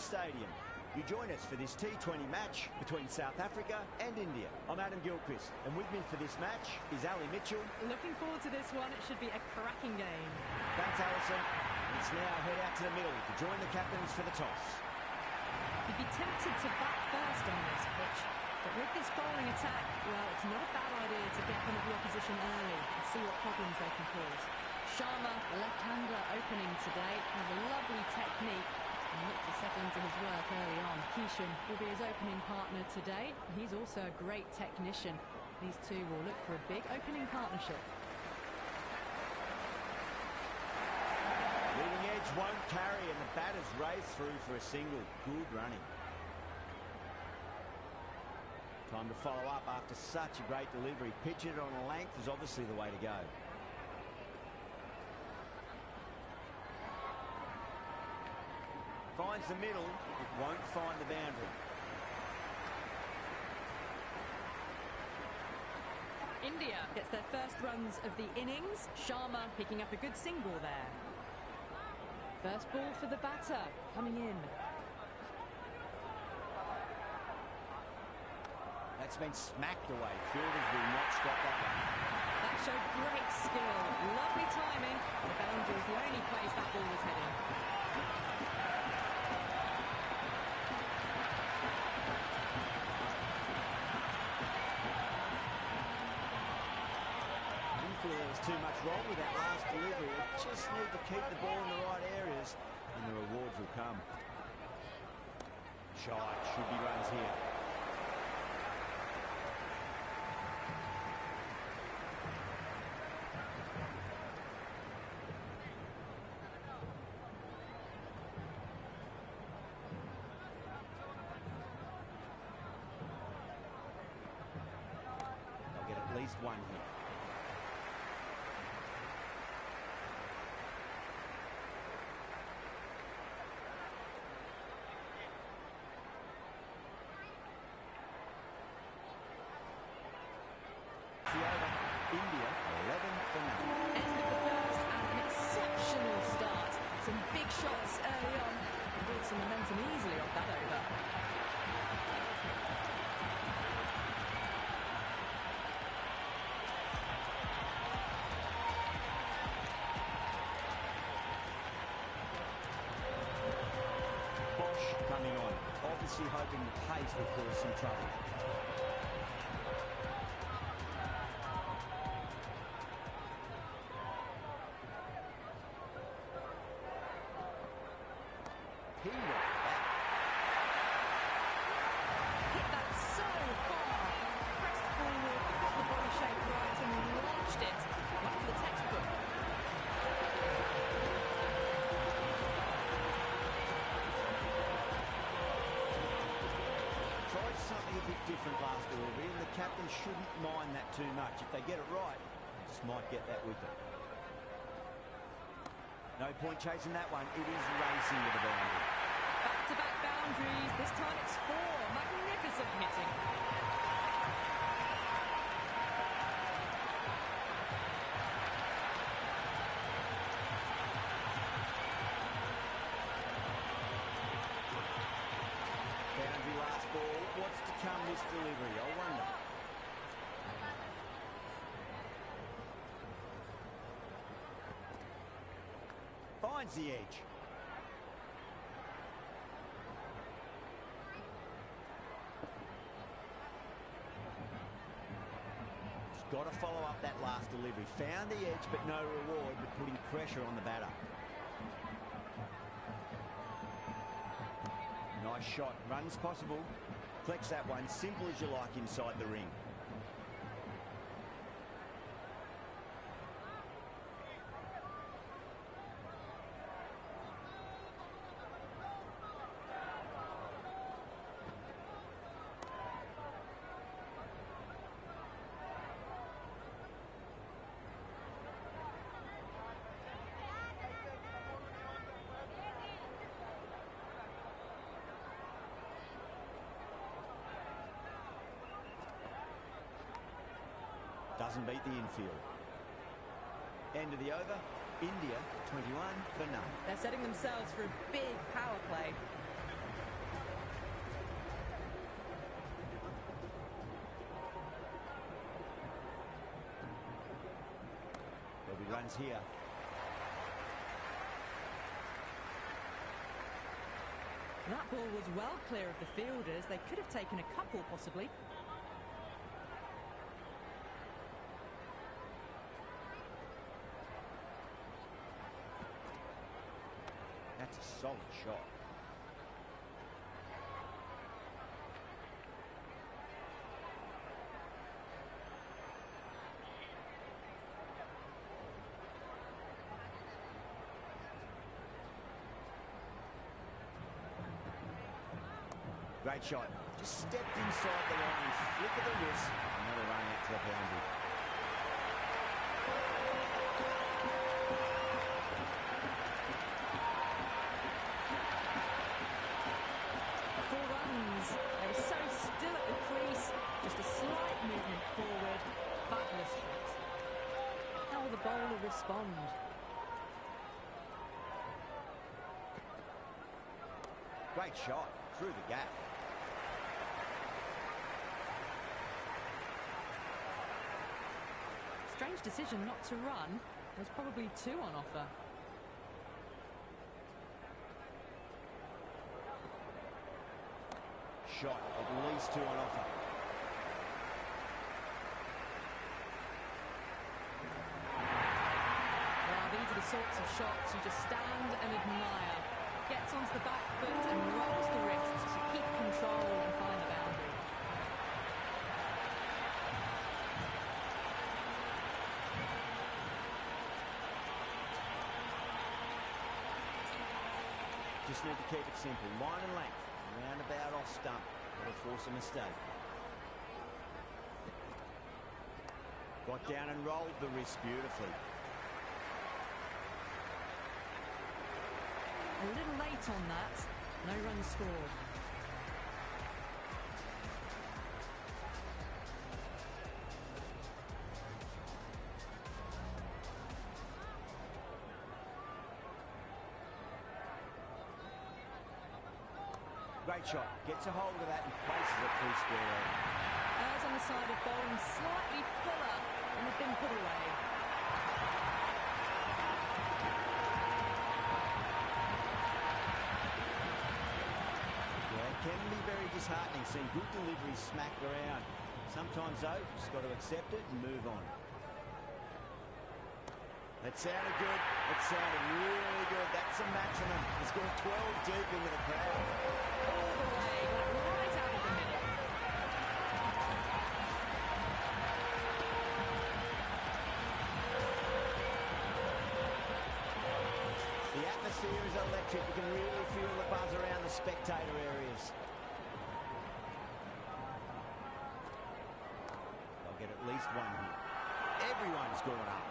Stadium. You join us for this T20 match between South Africa and India. I'm Adam Gilchrist, and with me for this match is Ali Mitchell. Looking forward to this one. It should be a cracking game. Thanks, Alison. Let's now head out to the middle to join the captains for the toss. You'd be tempted to bat first on this pitch, but with this bowling attack, well, it's not a bad idea to get them at the opposition early and see what problems they can cause. Sharma, the left-hander opening today, has a lovely technique and looked to settle into his work early on. Kishan will be his opening partner today. He's also a great technician. These two will look for a big opening partnership. Leading edge won't carry, and the batters race through for a single. Good running. Time to follow up after such a great delivery. Pitch it on a length is obviously the way to go. Finds the middle, it won't find the boundary. India gets their first runs of the innings. Sharma picking up a good single there. First ball for the batter, coming in. That's been smacked away. Fielders will not stop that one. That showed great skill. Lovely timing. The boundary is the only place that ball was heading. There was too much wrong with that last delivery. They just need to keep the ball in the right areas and the rewards will come. Shot, should be runs here. They'll get at least one here. India 11 for nothing. End of the first and an exceptional start. Some big shots early on. Built some momentum easily off that over. Bosch coming on, obviously hoping the pace will cause some trouble. He was back. Hit that so far. Pressed forward, got the body shape right and launched it. Right for the textbook. Tried something a bit different last delivery, and the captain shouldn't mind that too much. If they get it right, they just might get that wicket. No point chasing that one. It is racing with the boundary. Back-to-back boundaries. This time it's 4. Magnificent hitting. Boundary last ball. What's to come this delivery? I wonder. Finds the edge. Just got to follow up that last delivery. Found the edge, but no reward, but putting pressure on the batter. Nice shot. Runs possible. Collects that one. Simple as you like inside the ring. Doesn't beat the infield. End of the over. India 21 for none. They're setting themselves for a big power play. runs here. That ball was well clear of the fielders. They could have taken a couple, possibly. That's a solid shot. Great shot. Just stepped inside the line, flick of the wrist, another run out to the boundary. Four runs. They were so still at the crease. Just a slight movement forward. Fabulous shot. How will the bowler respond? Great shot through the gap. Strange decision not to run. There's probably two on offer. Shot, at least two on offer. Well, these are the sorts of shots you just stand and admire. Gets onto the back foot and rolls the wrists to keep control and find the boundary. Just need to keep it simple. Line and length. Roundabout off stump. That'll force a mistake. Got down and rolled the wrist beautifully. A little late on that. No runs scored. Great shot. Gets a hold of that and places it through square leg. Eyes on the side of bowling slightly fuller and have been put away. Yeah, it can be very disheartening seeing good delivery smacked around. Sometimes though, just got to accept it and move on. That sounded good. It sounded really good. That's a maximum. It's gone 12 deep into the crowd. All the way, got it right out of the middle. The atmosphere is electric. You can really feel the buzz around the spectator areas. They'll get at least one here. Everyone's going up.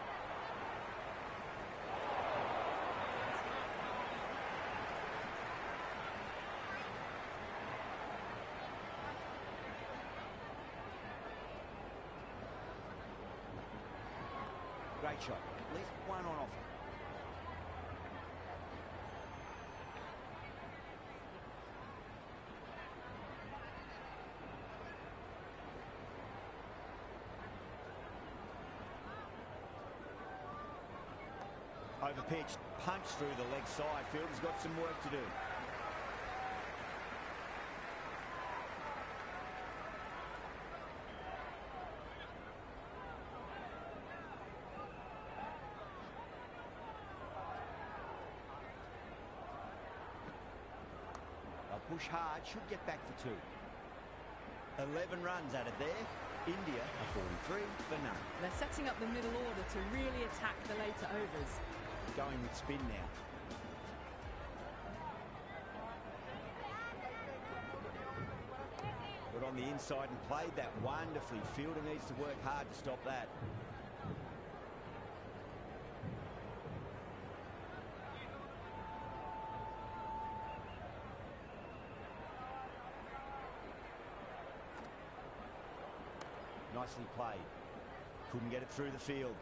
Great shot. At least one on offer. Over pitch, punch through the leg side. Fielder's got some work to do. They'll push hard, should get back for two. 11 runs added there. India are 43 for none. They're setting up the middle order to really attack the later overs. Going with spin now. Put on the inside and played that wonderfully. Fielder needs to work hard to stop that. Nicely played. Couldn't get it through the field.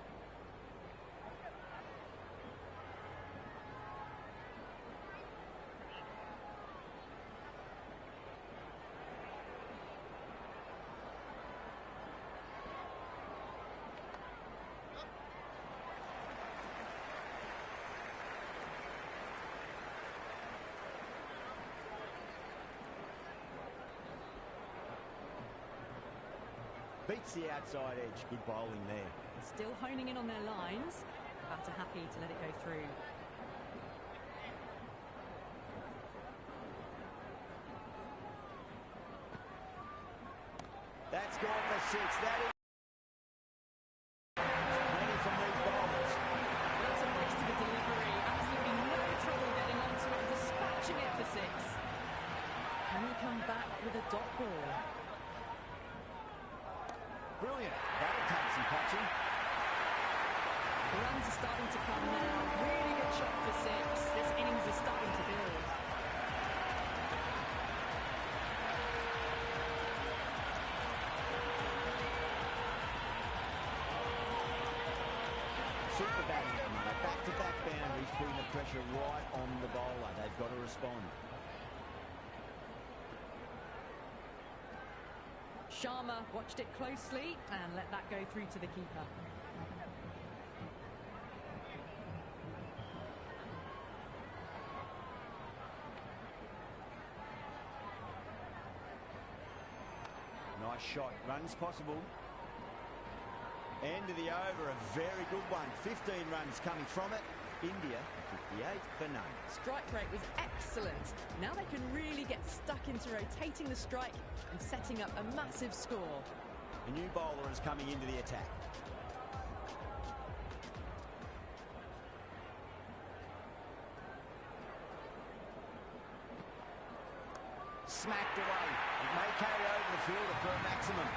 Beats the outside edge. Good bowling there. Still honing in on their lines. Batter happy to let it go through. That's gone for 6. That is plenty from these bowlers. Lots of pace to the delivery. Absolutely no trouble getting onto it, dispatching it for 6. Can we come back with a dot ball? Brilliant. That'll take some punching. The runs are starting to come now. Really good shot for 6. This innings is starting to build. Super batting at the moment. Back-to-back boundaries, putting the pressure right on the bowler. They've got to respond. Sharma watched it closely and let that go through to the keeper. Nice shot. Runs possible. End of the over, a very good one. 15 runs coming from it. India, 58 for none. Strike rate was excellent. Now they can really get stuck into rotating the strike and setting up a massive score. A new bowler is coming into the attack. Smacked away. It may carry over the fielder for a maximum.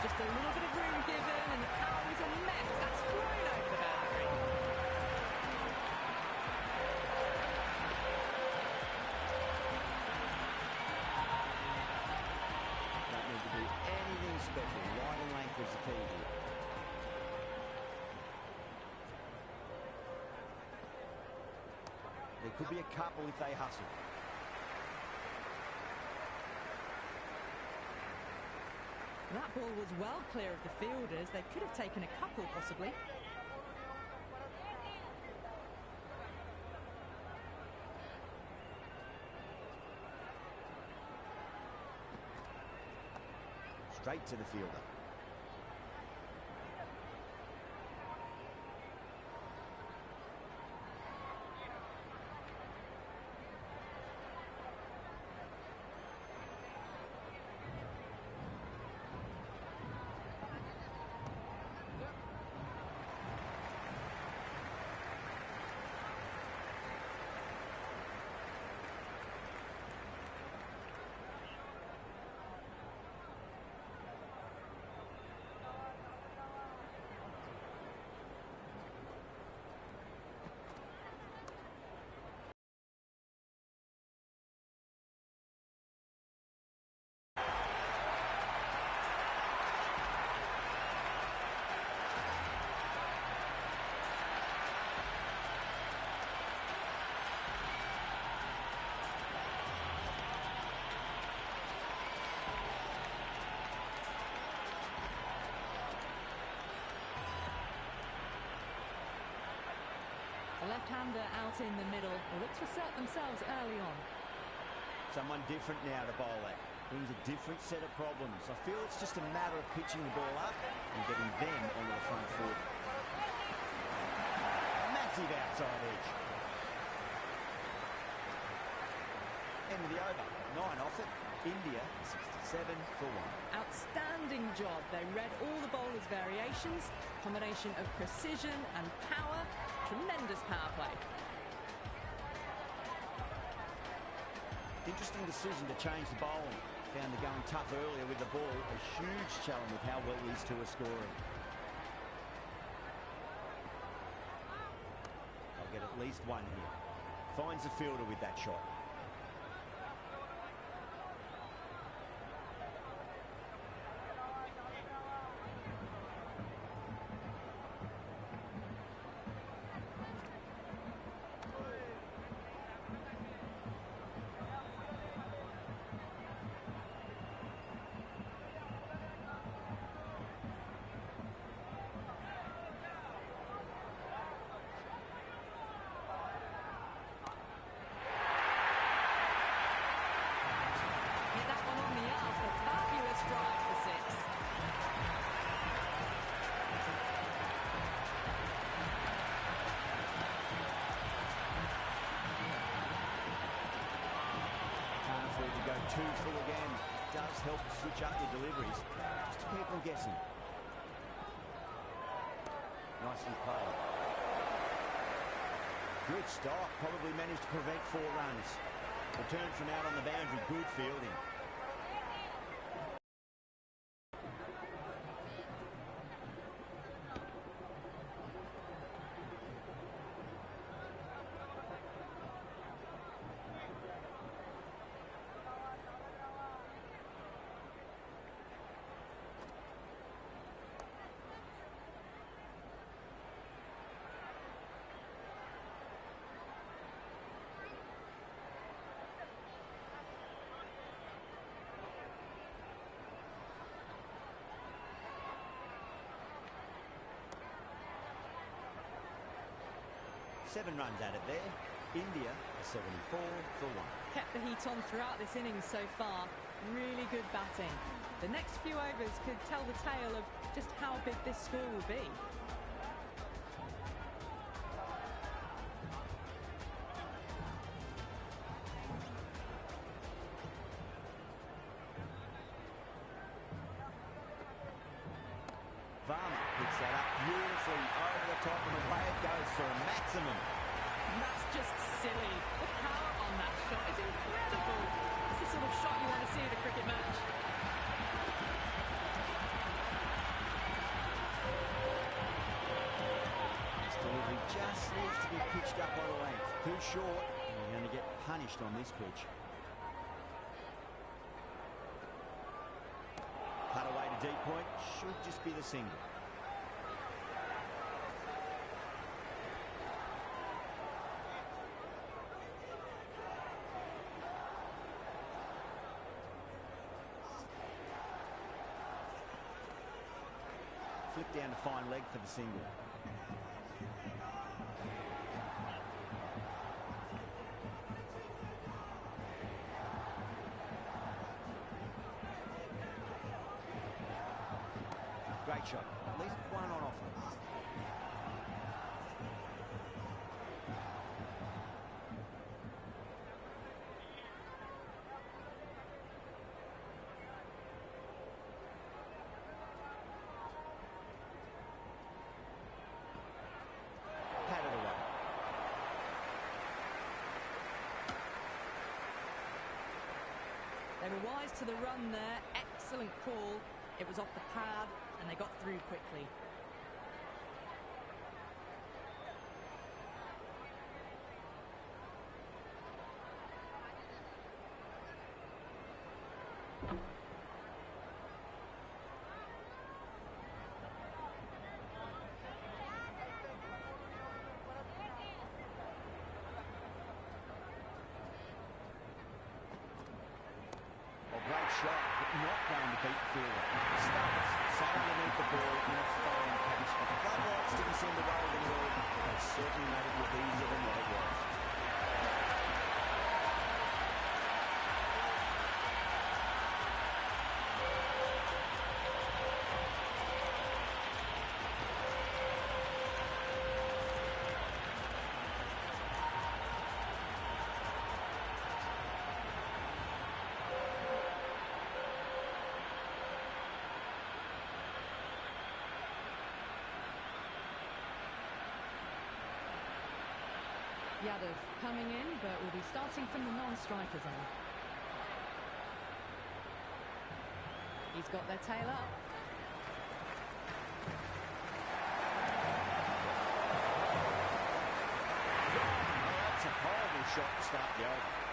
Just a little bit of room given and the power is immense. That's flown over the boundary. Don't need to do anything special. Line and length is the key here. There could be a couple if they hustle. That ball was well clear of the fielders. They could have taken a couple, possibly. Straight to the fielder. The left-hander out in the middle will look to assert themselves early on. Someone different now to bowl at. Brings a different set of problems. I feel it's just a matter of pitching the ball up and getting them onto the front foot. Massive outside edge. End of the over. 9 off it. India 67 for 1. Outstanding job. They read all the bowlers' variations. Combination of precision and power. Tremendous power play. Interesting decision to change the bowling. Found the going tough earlier with the ball. A huge challenge with how well these two are scoring. They'll get at least one here. Finds the fielder with that shot. go too full again. It does help switch up your deliveries, just to keep them guessing. Nicely played. Good stop, probably managed to prevent 4 runs. Return from out on the boundary, good fielding. Seven runs at it there. India, 74 for 1. Kept the heat on throughout this innings so far. Really good batting. The next few overs could tell the tale of just how big this score will be. Picks that up beautifully over the top, and away it goes for a maximum. And that's just silly. The power on that shot is incredible. It's the sort of shot you want to see at a cricket match. This delivery just needs to be pitched up on the length. Too short, and you're going to get punished on this pitch. Cut away to deep point, should just be the single. Flip down to fine leg for the single. Great shot. At least one on offer. Patted away. They were wise to the run there. Excellent call. It was off the pad, and they got through quickly. Great shot, but not going to beat the fielder. Stubbs sat underneath the ball in a fine catch. If the floodlights didn't seem to roll them at all, they certainly made it look easier than what it was. Yadav coming in, but will be starting from the non-strikers end. He's got their tail up. Oh, that's a horrible shot to start the over.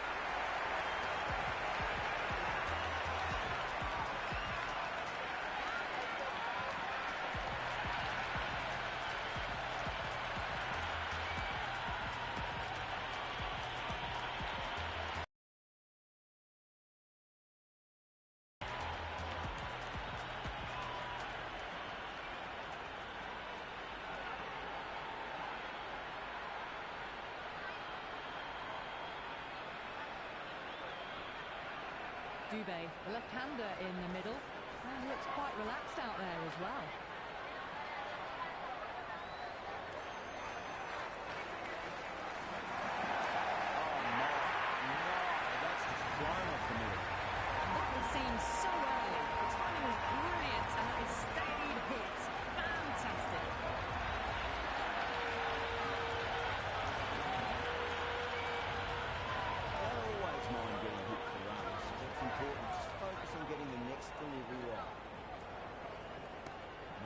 Dubé, the left-hander in the middle, and looks quite relaxed out there as well. Oh, no, that's just flying off the middle.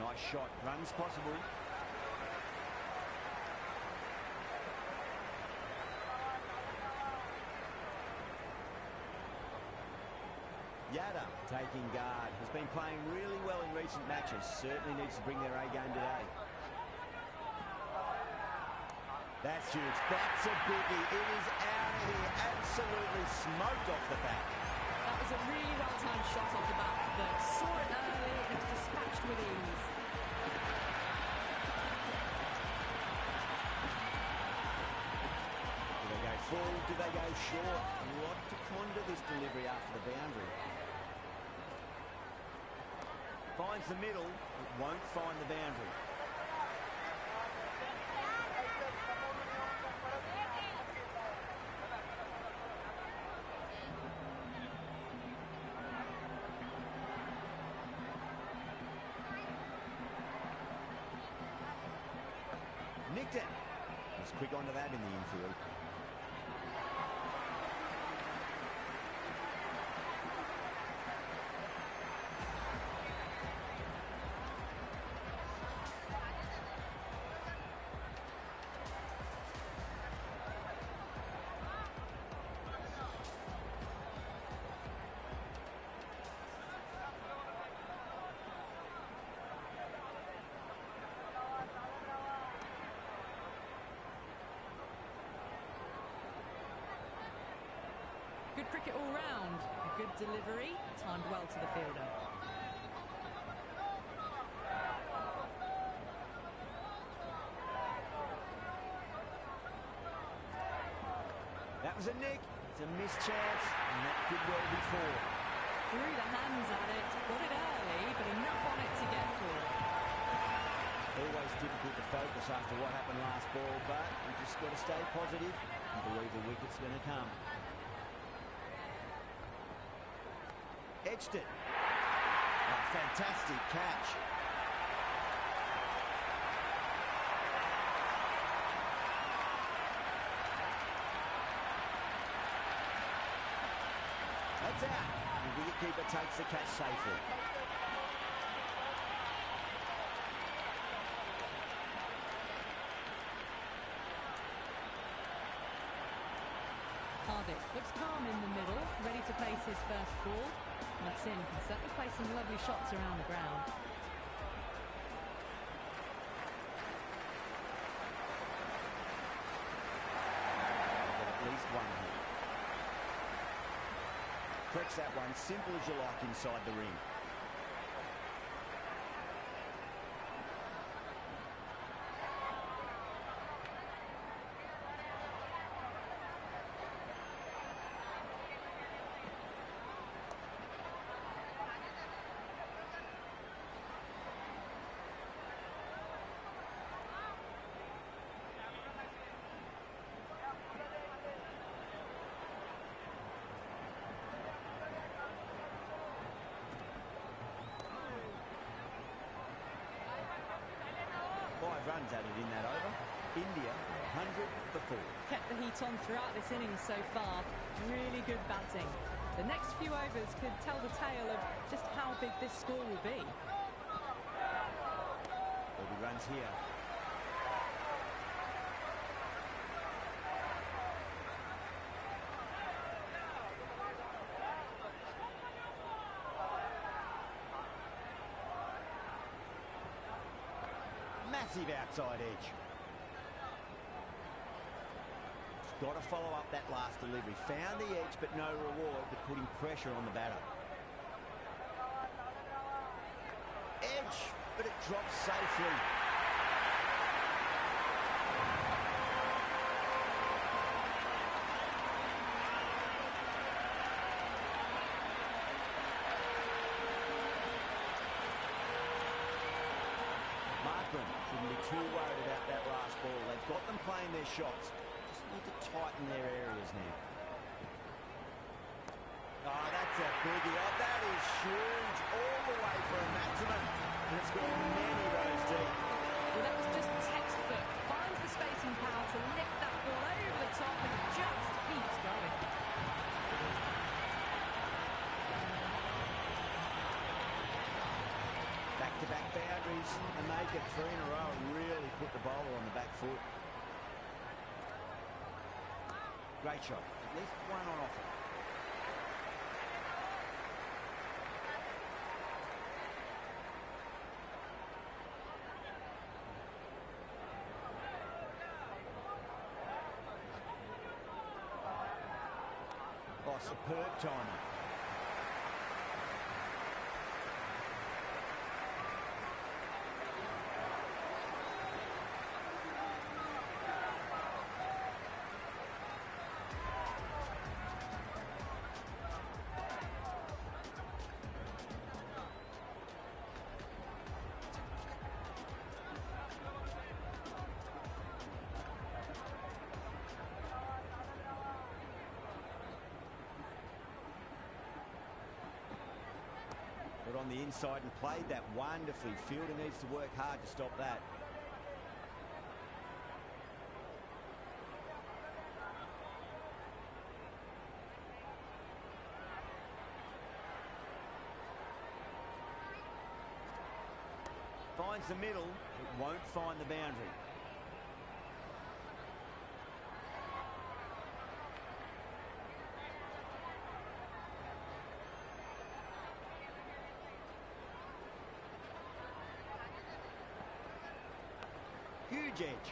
Nice shot. Runs possible. Yada taking guard. Has been playing really well in recent matches. Certainly needs to bring their A game today. That's huge. That's a biggie. It is out of here. Absolutely smoked off the back. That was a really well-timed shot off the back that saw it early and it was dispatched with ease. Do they go full? Do they go short? What to ponder this delivery after the boundary. Finds the middle, but won't find the boundary. Nicked it. He's quick onto that in the infield. Good cricket all round. A good delivery, timed well to the fielder. That was a nick. It's a missed chance, and that could well be four. Threw the hands at it, got it early, but enough on it to get four. Always difficult to focus after what happened last ball, but you just got to stay positive and believe the wicket's going to come. Edged it. Oh, fantastic catch. That's out. The wicketkeeper takes the catch safely. Hardik looks calm in the middle, ready to face his first ball. Sin can certainly play some lovely shots around the ground. At least one here. Corrects that one, simple as you like inside the ring. Runs added in that over. India 100 for 4. Kept the heat on throughout this innings so far. Really good batting. The next few overs could tell the tale of just how big this score will be. 40 runs here. Massive outside edge. He's got to follow up that last delivery. Found the edge, but no reward, but putting pressure on the batter. Edge, but it drops safely. Shouldn't be too worried about that last ball. They've got them playing their shots. Just need to tighten their areas now. Oh, that's a biggie. Oh, that is huge. All the way for a maximum. And it's gone many rows deep. Well, that was just textbook. Finds the space and power to lift that ball over the top and it just keeps going. Back-to-back boundaries and make it 3 in a row and really put the bowler on the back foot. Great shot. At least one on offer. Oh, superb timing. But on the inside and played that wonderfully. Fielder needs to work hard to stop that. Finds the middle, it won't find the boundary. Huge edge.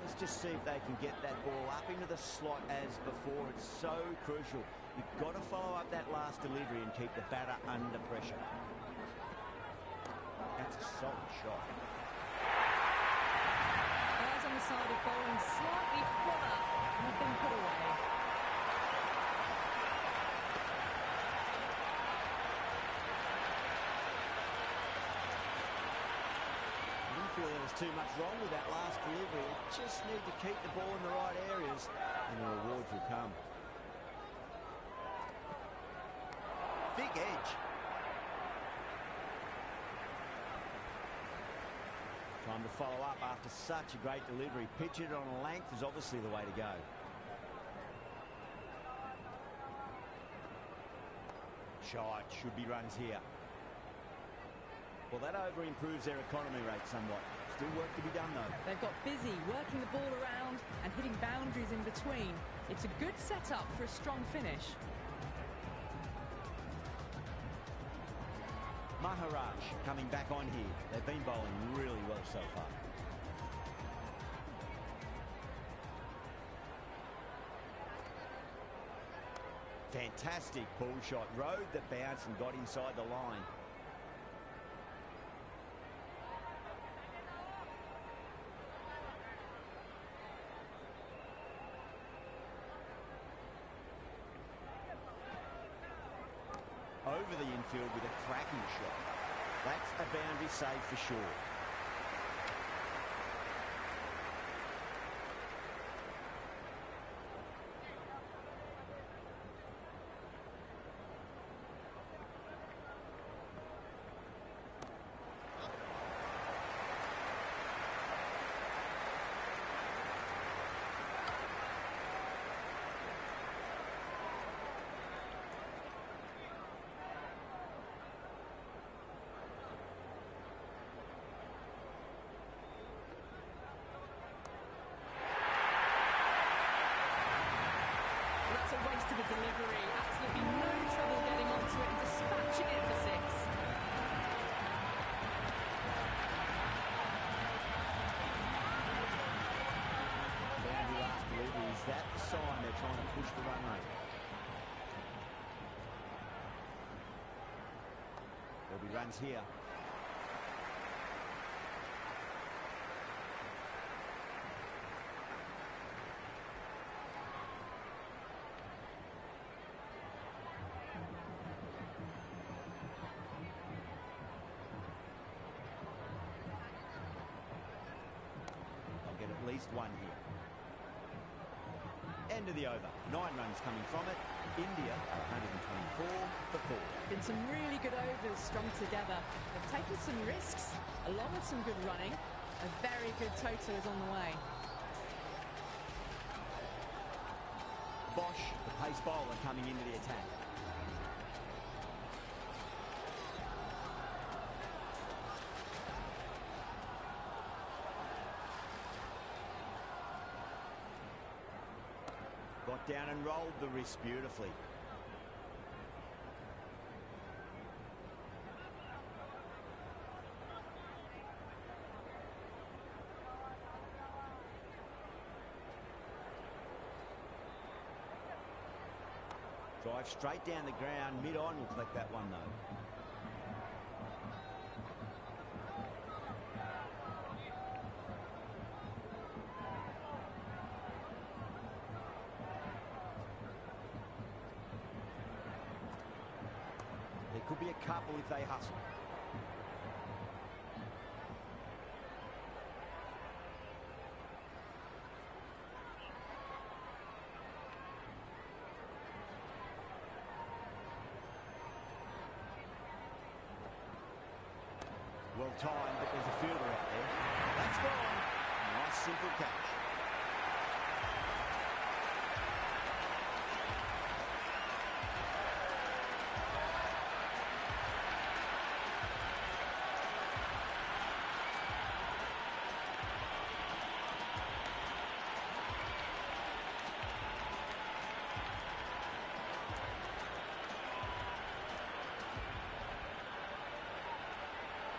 Let's just see if they can get that ball up into the slot as before. It's so crucial. You've got to follow up that last delivery and keep the batter under pressure. That's a solid shot. Eyes on the side of bowling slightly further and have been put away. Feel there was too much wrong with that last delivery. Just need to keep the ball in the right areas and the rewards will come. Thick edge. Time to follow up after such a great delivery. Pitch it on a length is obviously the way to go. Shot, should be runs here. Well, that over improves their economy rate somewhat. Still work to be done, though. They've got busy working the ball around and hitting boundaries in between. It's a good setup for a strong finish. Maharaj coming back on here. They've been bowling really well so far. Fantastic ball shot. Rode the bounce and got inside the line. Over the infield with a cracking shot. That's a boundary save for sure. To the delivery, absolutely no trouble getting onto it and dispatching it for 6. Boundary last delivery, is that the sign they're trying to push the run rate? There'll be runs here. At least one here. End of the over. 9 runs coming from it. India 124 for 4. Been some really good overs strung together. They've taken some risks along with some good running. A very good total is on the way. Bosch, the pace bowler, coming into the attack. Got down and rolled the wrist beautifully. Drive straight down the ground, mid-on will collect that one though. There could be a couple if they hustle. Well timed, but there's a fielder out there. That's gone. Nice simple catch.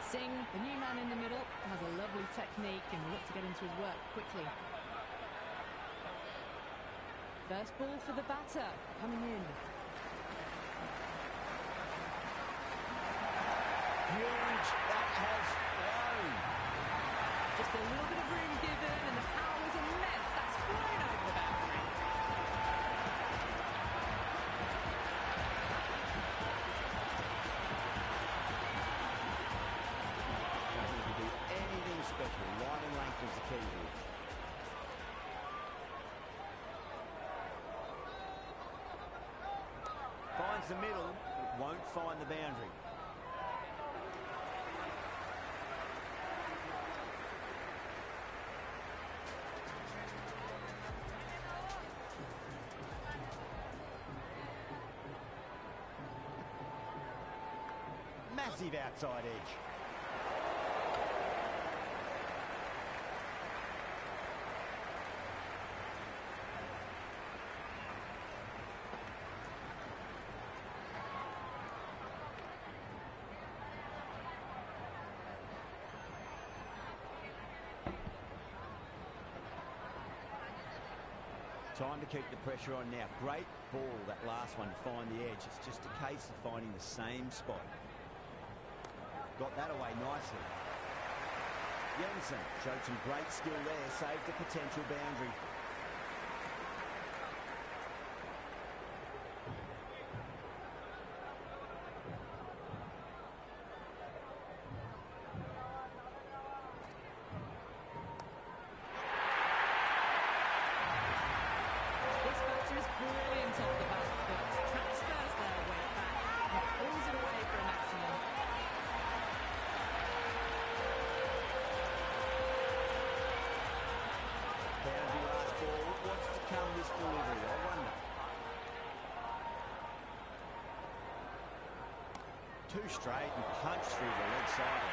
Singh, the new man in the middle, has a lovely technique and will look to get into his work quickly. First ball for the batter, coming in. Huge, that has flown. Just a little bit of room given and the power was immense. That's flown over the boundary. Special. Line and length was the key here. Finds the middle, but won't find the boundary. Massive outside edge. Time to keep the pressure on now. Great ball, that last one, to find the edge. It's just a case of finding the same spot. Got that away nicely. Jensen showed some great skill there, saved a potential boundary. Too straight and punched through the leg side.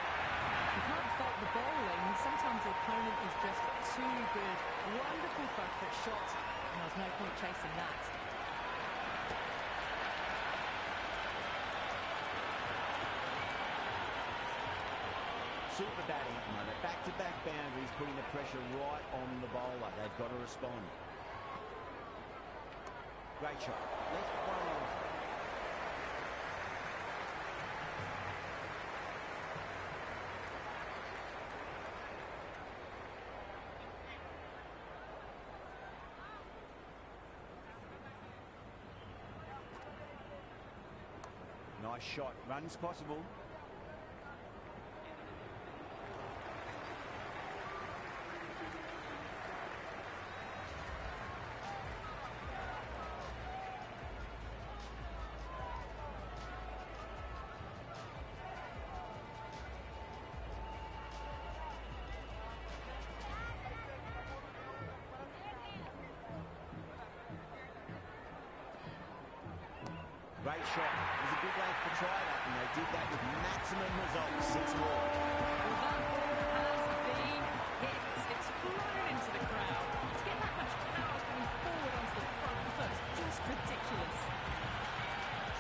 You can't fault the bowling. Sometimes the opponent is just too good. Wonderful front foot shot, and there's no point chasing that. Super batting at the moment. Back-to-back boundaries, putting the pressure right on the bowler. They've got to respond. Great shot. Let's one off. Nice shot. Runs possible. Great shot. It was a good length to try that, and they did that with maximum results. 6 more. Well, that ball has been hit. It's flown into the crowd. To get that much power coming forward onto the front foot is just ridiculous.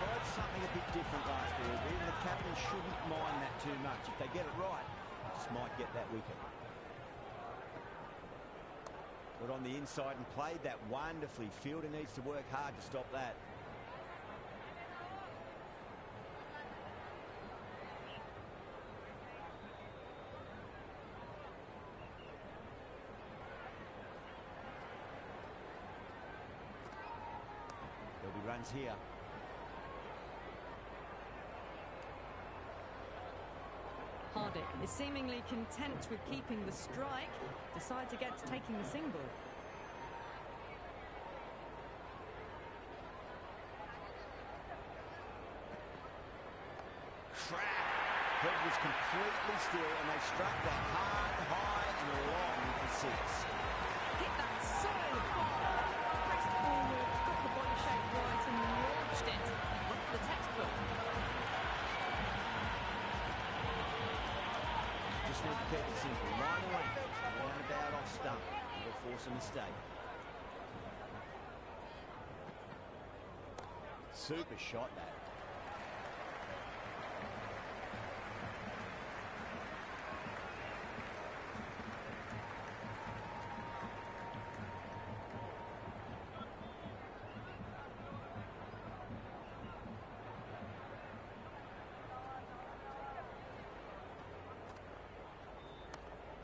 Tried something a bit different last year. Even the captain shouldn't mind that too much. If they get it right, they just might get that wicket. Got on the inside and played that wonderfully. Fielder needs to work hard to stop that. There'll be runs here. Hardik is seemingly content with keeping the strike, decides against taking the single. Crap! Head was completely still, and they struck that hard, high, and long for 6. Hit that solid ball, pressed forward, got the body shape right, and launched it. Look for the textbook. Just need to keep it simple. Line and length, roundabout off stump. It'll force a mistake. Super shot that.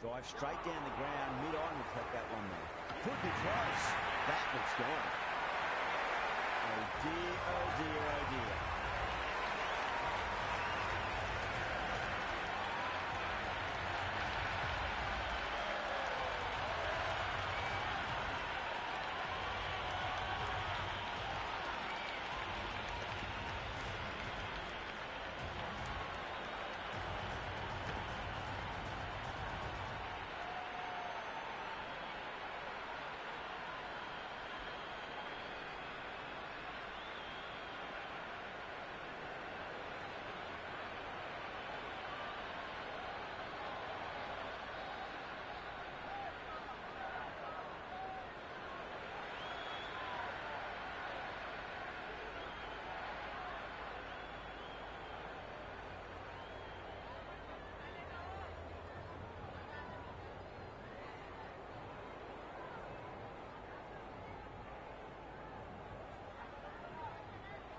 Drive straight down the ground, mid-on will cut that one there. Could be close. That looks gone. Oh dear, oh dear, oh dear.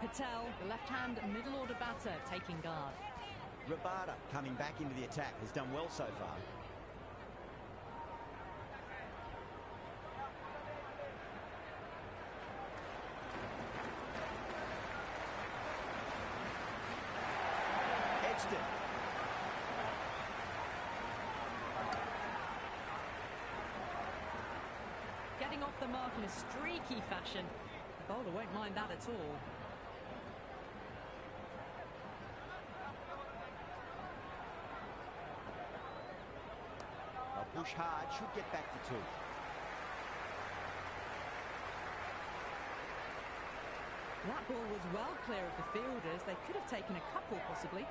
Patel, the left-hand middle-order batter, taking guard. Rabada coming back into the attack has done well so far. Edged it. Getting off the mark in a streaky fashion. The bowler won't mind that at all. Push hard, should get back for 2. That ball was well clear of the fielders. They could have taken a couple, possibly.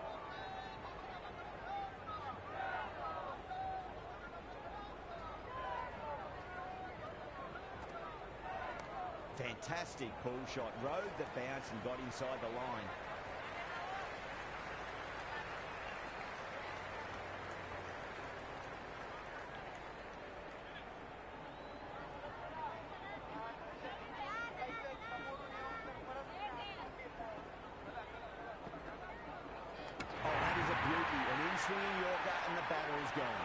Fantastic pull shot. Rode the bounce and got inside the line. Swinging Yorker, and the batter is gone.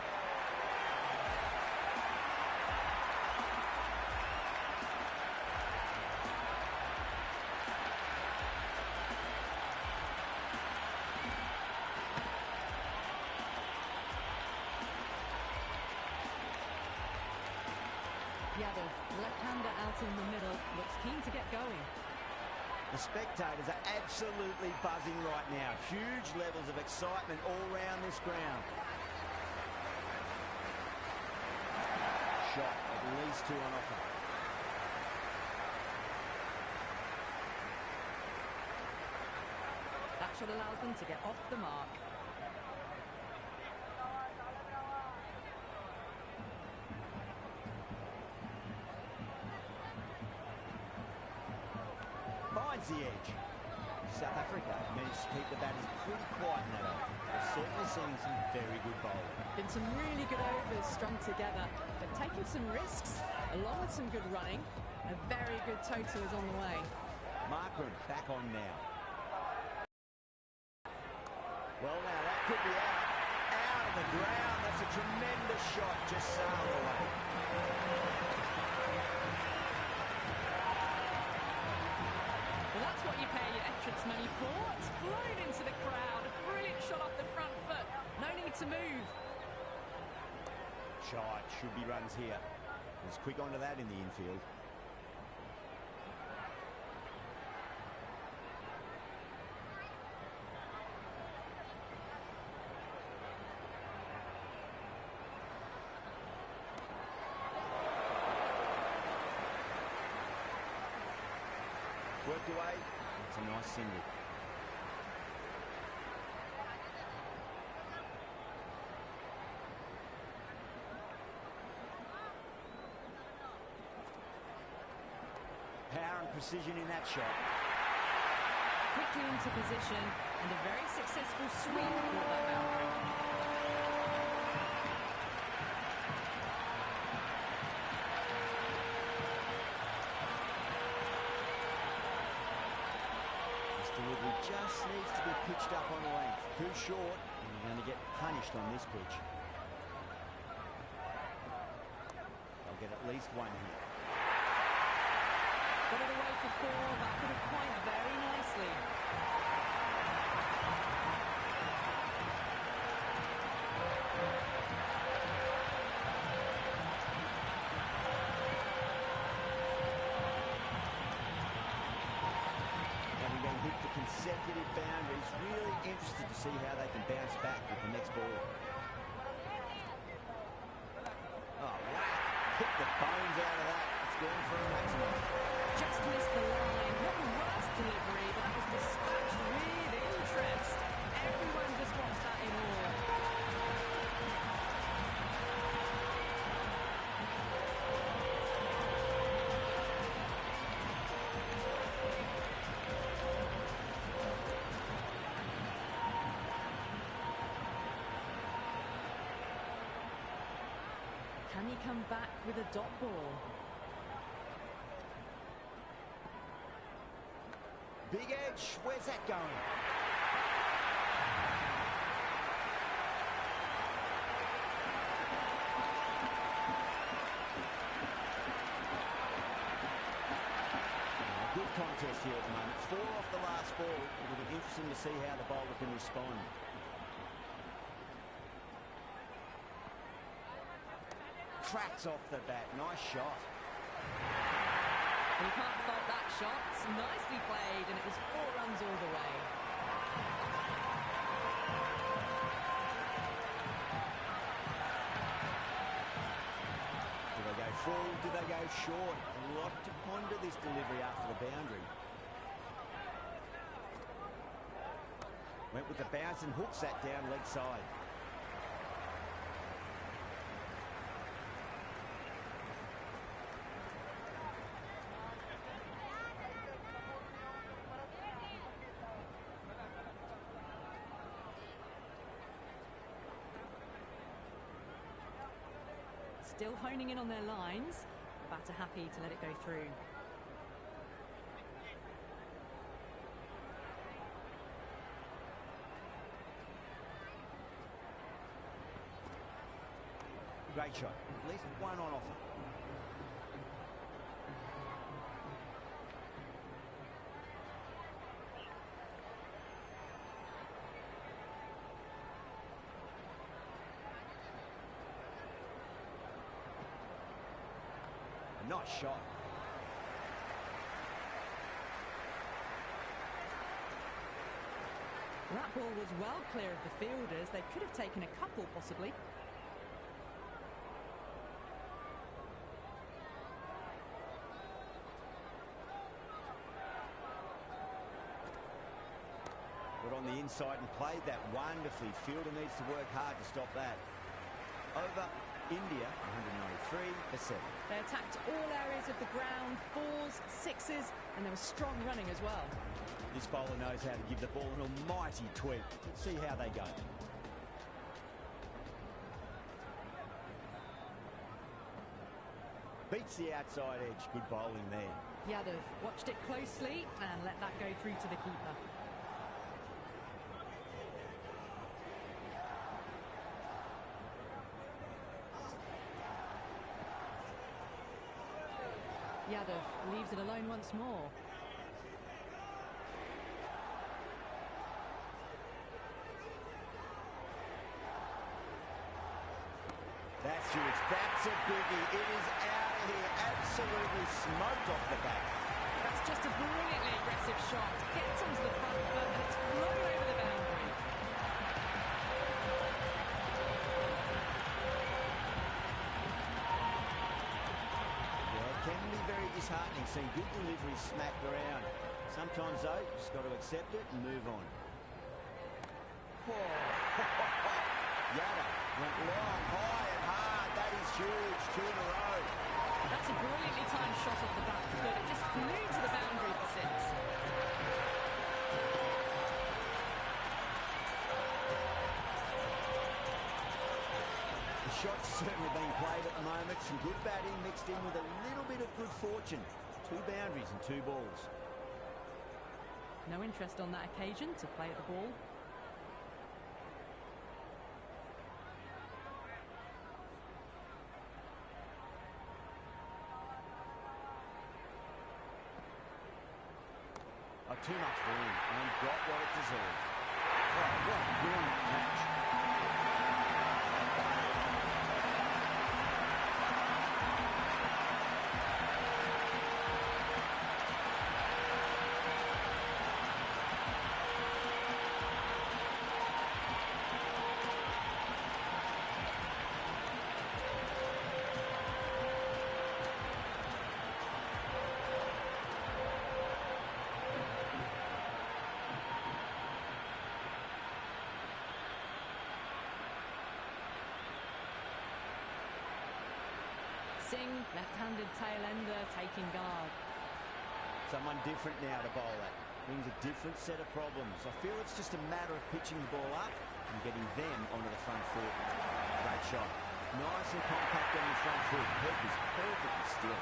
Yadav, left-hander out in the middle, looks keen to get going. The spectators are absolutely buzzing right now. Huge levels of excitement all around this ground. Shot, at least 2 on offer. that shot allows them to get off the mark. Finds the edge. South Africa managed to keep the batters pretty quiet in that over. They're certainly seeing some very good bowling. Been some really good overs strung together. They've taken some risks, along with some good running. A very good total is on the way. Markram back on now. Well, now that could be out. Out of the ground. That's a tremendous shot. Just sailed away. Well, that's what you pay your entrance money for. It's flown into the crowd. A brilliant shot off the front foot. No need to move. Shot. Should be runs here. He's quick onto that in the infield. Worked away. It's a nice single. Power and precision in that shot. Quickly into position and a very successful sweep brought that boundary. Delivery just needs to be pitched up on length. Too short, and you're going to get punished on this pitch. They'll get at least one here. Got it away for four. That could have pointed very nicely. Consecutive boundaries, really interested to see how they can bounce back with the next ball. Oh, wow. Hit the bones out of that. It's going for a maximum. Just missed the line. Not the worst delivery, but that was dispatched with interest. Everyone just wants that in awe. Can he come back with a dot ball? Big edge. Where's that going? Good contest here at the moment. 4 off the last ball. It'll be interesting to see how the bowler can respond. Cracks off the bat. Nice shot. You can't fault that shot. It's nicely played, and it was 4 runs all the way. Do they go full? Do they go short? A lot to ponder this delivery after the boundary. Went with the bounce and hooks that down leg side. Still honing in on their lines. Batter happy to let it go through. Great shot. At least one on offer. Nice shot. That ball was well clear of the fielders. They could have taken a couple, possibly. Good on the inside and played that wonderfully. Fielder needs to work hard to stop that. Over India, 193 for 7. They attacked all areas of the ground, 4s, 6s, and there was strong running as well. This bowler knows how to give the ball an almighty tweak. Let's see how they go. Beats the outside edge. Good bowling there. Yadav watched it closely and let that go through to the keeper. Yadav leaves it alone once more. That's huge. That's a biggie. It is out of here. Absolutely smoked off the back. That's just a brilliantly aggressive shot. Gets onto the front foot and it's flown over the boundary. Yeah, it can be very disheartening seeing good deliveries smacked around. Sometimes, though, you just got to accept it and move on. Yada went long, high and hard. That is huge. 2 in a row. That's a brilliantly timed shot off the back foot. It just flew to the boundary for 6. The shot's certainly being played at the moment. Some good batting mixed in with a little bit of good fortune. 2 boundaries and 2 balls. No interest on that occasion to play at the ball. Too much room and got what it deserved. Oh, what a brilliant match. Singh, left-handed tail-ender, taking guard. Someone different now to bowl at. Brings a different set of problems. I feel it's just a matter of pitching the ball up and getting them onto the front foot. Great shot. Nice and compact on the front foot. Head is perfectly still.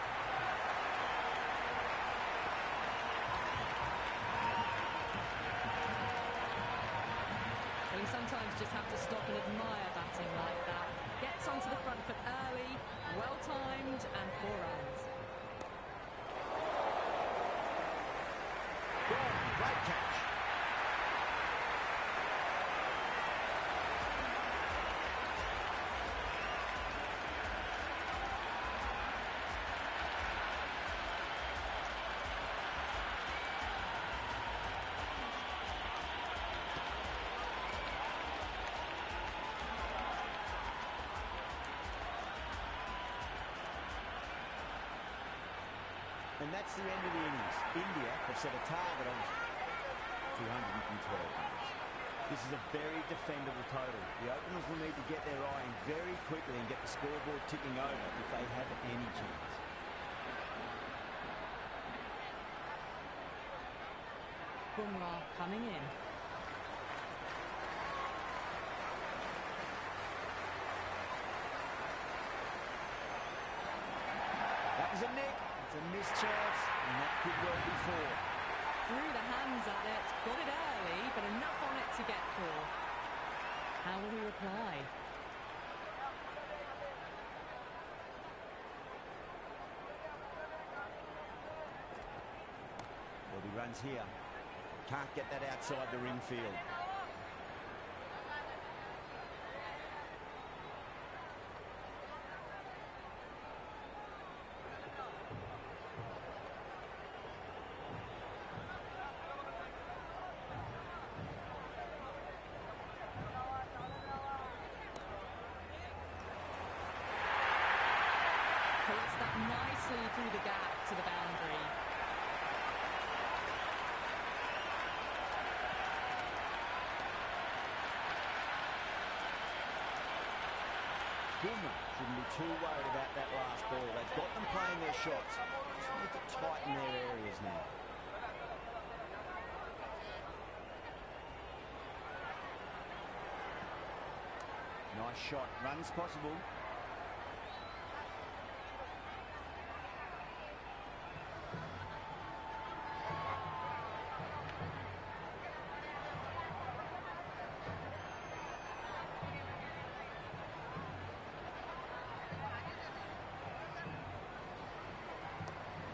Well, you sometimes just have to stop and admire batting like that. Gets onto the front foot early, well-timed, and 4 runs. Great catch. And that's the end of the innings. India have set a target of 212 runs. This is a very defendable total. The openers will need to get their eye in very quickly and get the scoreboard ticking over if they have any chance. Bumrah coming in. That was a nick. It's a missed chance, and that could well be 4. Threw the hands at it, got it early, but enough on it to get 4. How will he reply? Well, he runs here. Can't get that outside the ring field. Puts that nicely through the gap to the boundary. Mumbai shouldn't be too worried about that last ball. They've got them playing their shots. Just need to tighten their areas now. Nice shot. Runs possible.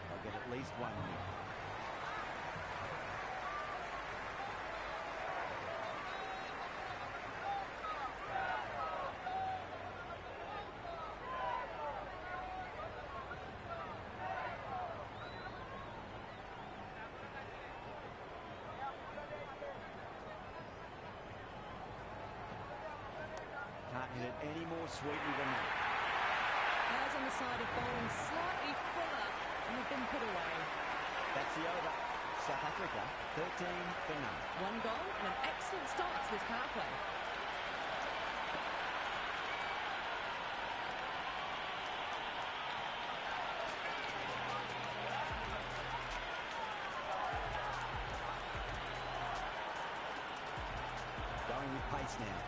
They'll get at least one here. Can't hit it any more sweetly than that. Players on the side of bowling slightly fuller and have been put away. That's the over. South Africa, 13 for none. One goal and an excellent start to this power play. Going with pace now.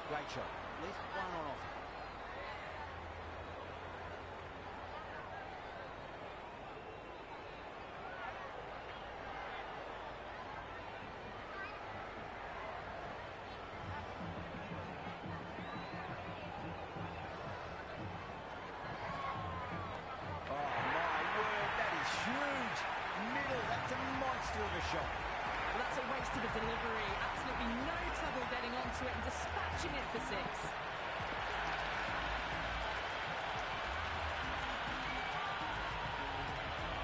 Great shot. At least one on offer. Oh my word, that is huge. Middle, that's a monster of a shot. Well, that's a waste of a delivery. Absolutely no trouble getting onto it and dispatching it for six.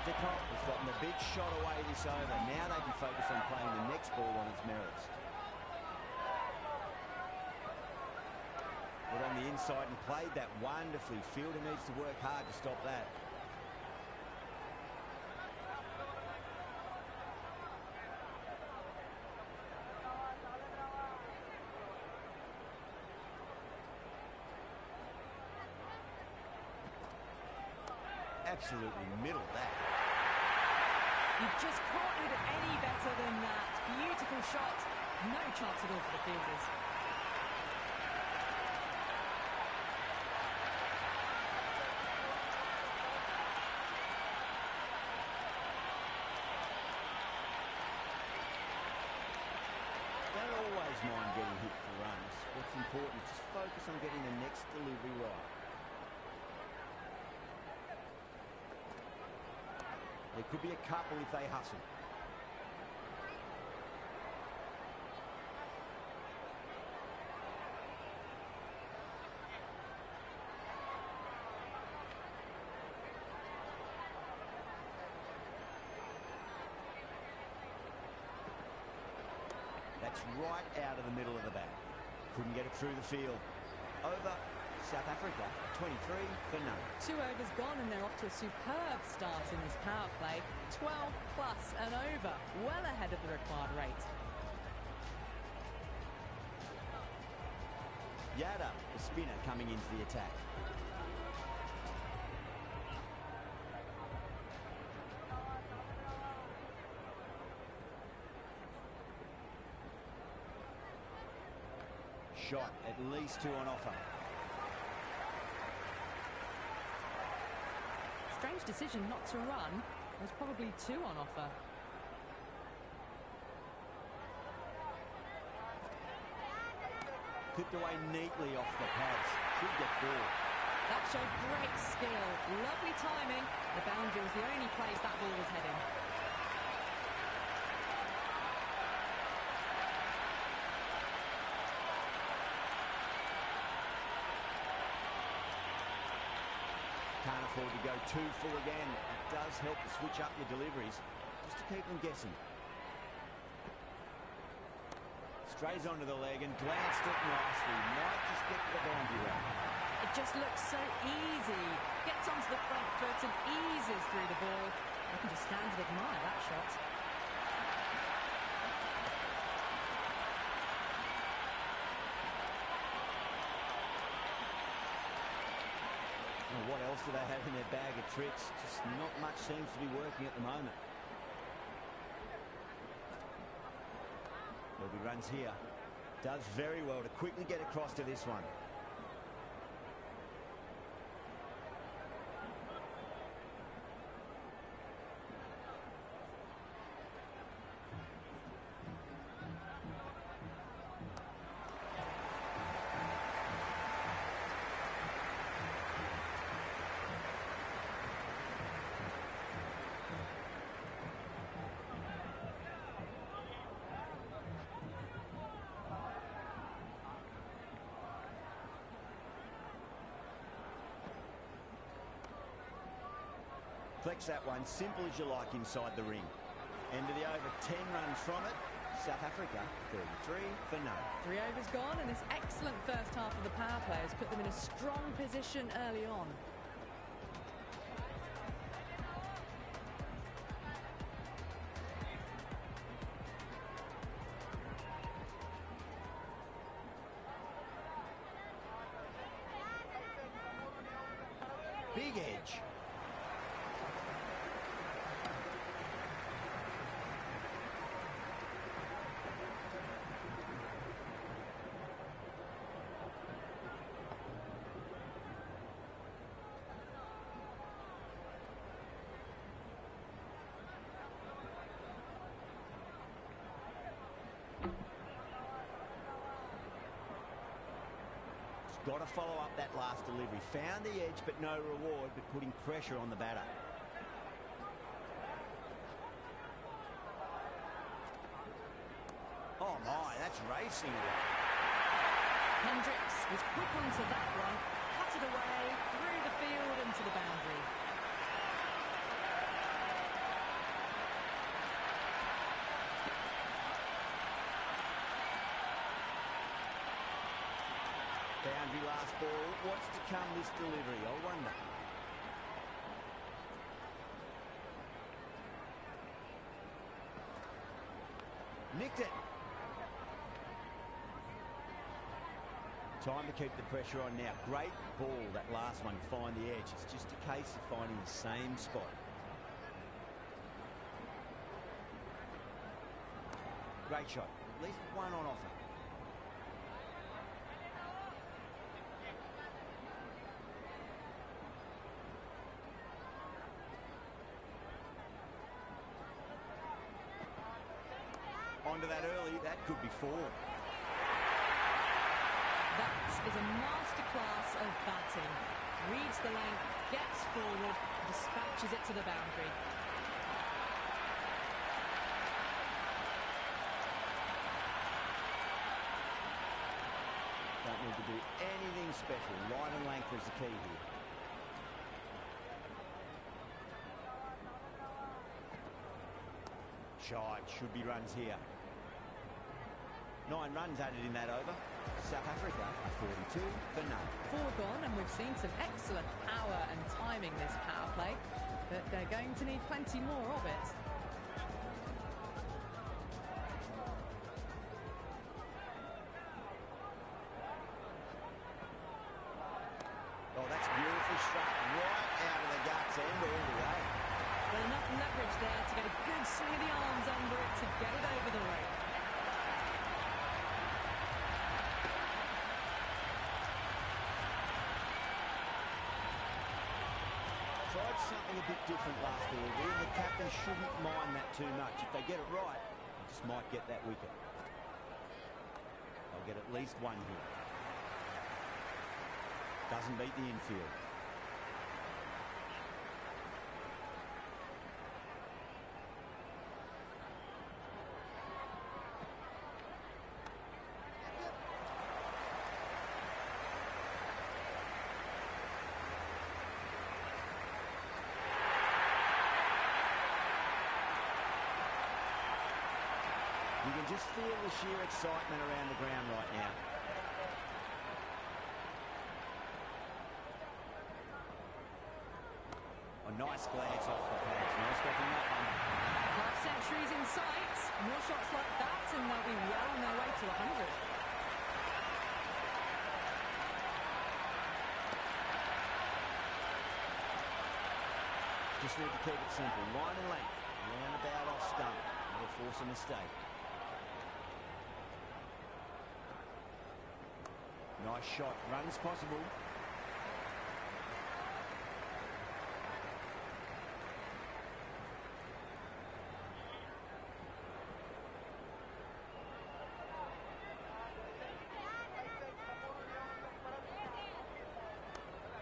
De Kock has gotten the big shot away this over. Now they can focus on playing the next ball on its merits. Got on the inside and played that wonderfully. Fielder needs to work hard to stop that. Absolutely middle that. You just can't hit it any better than that. Beautiful shot. No chance at all for the fielders. Don't always mind getting hit for runs. What's important is just focus on getting the next delivery right. There could be a couple if they hustle. That's right out of the middle of the bat. Couldn't get it through the field. Over. South Africa, 23 for none. 2 overs gone and they're off to a superb start in this power play. 12 plus and over, well ahead of the required rate. Yada, the spinner, coming into the attack. Shot, at least 2 on offer. Strange decision not to run. There's probably 2 on offer. Clipped away neatly off the pads. Should get 4. That showed great skill. Lovely timing. The boundary was the only place that ball was heading. Can't afford to go too full again. It does help to switch up your deliveries, just to keep them guessing. Strays onto the leg and glanced it nicely. Might just get to the boundary line. It just looks so easy. Gets onto the front foot and eases through the ball. I can just stand and admire that shot. Well, what else do they have in their bag of tricks? Just not much seems to be working at the moment. There'll be runs here. Does very well to quickly get across to this one. Flex that one, simple as you like inside the ring. End of the over, 10 runs from it. South Africa, 33 for none. 3 overs gone, and this excellent first half of the power play has put them in a strong position early on. Big edge. Got to follow up that last delivery. Found the edge, but no reward, but putting pressure on the batter. Oh my, that's racing. Hendricks was quick onto that one, cut it away, through the field into the boundary. Boundary last ball. What's to come this delivery? I wonder. Nicked it. Time to keep the pressure on now. Great ball, that last one. Find the edge. It's just a case of finding the same spot. Great shot. At least one on offer. Onto that early, that could be 4. That is a masterclass of batting. Reads the length, gets forward, dispatches it to the boundary. Don't need to do anything special. Line and length is the key here. Shot, should be runs here. 9 runs added in that over. South Africa, 42 for none. 4 gone, and we've seen some excellent power and timing this power play, but they're going to need plenty more of it. Oh, that's beautifully struck. Right out of the guts end all the way. Well, enough leverage there to get a good swing of the arms under it to get it over the rope. Tried something a bit different last delivery, and the captain shouldn't mind that too much. If they get it right, they just might get that wicket. They'll get at least 1 here. Doesn't beat the infield. You can just feel the sheer excitement around the ground right now. nice glance off the pads. No stopping that one. Half centuries in sight. More shots like that and they'll be well on their way to 100. Just need to keep it simple. Line and length. Roundabout off stump. That'll force a mistake. Nice shot. Runs possible.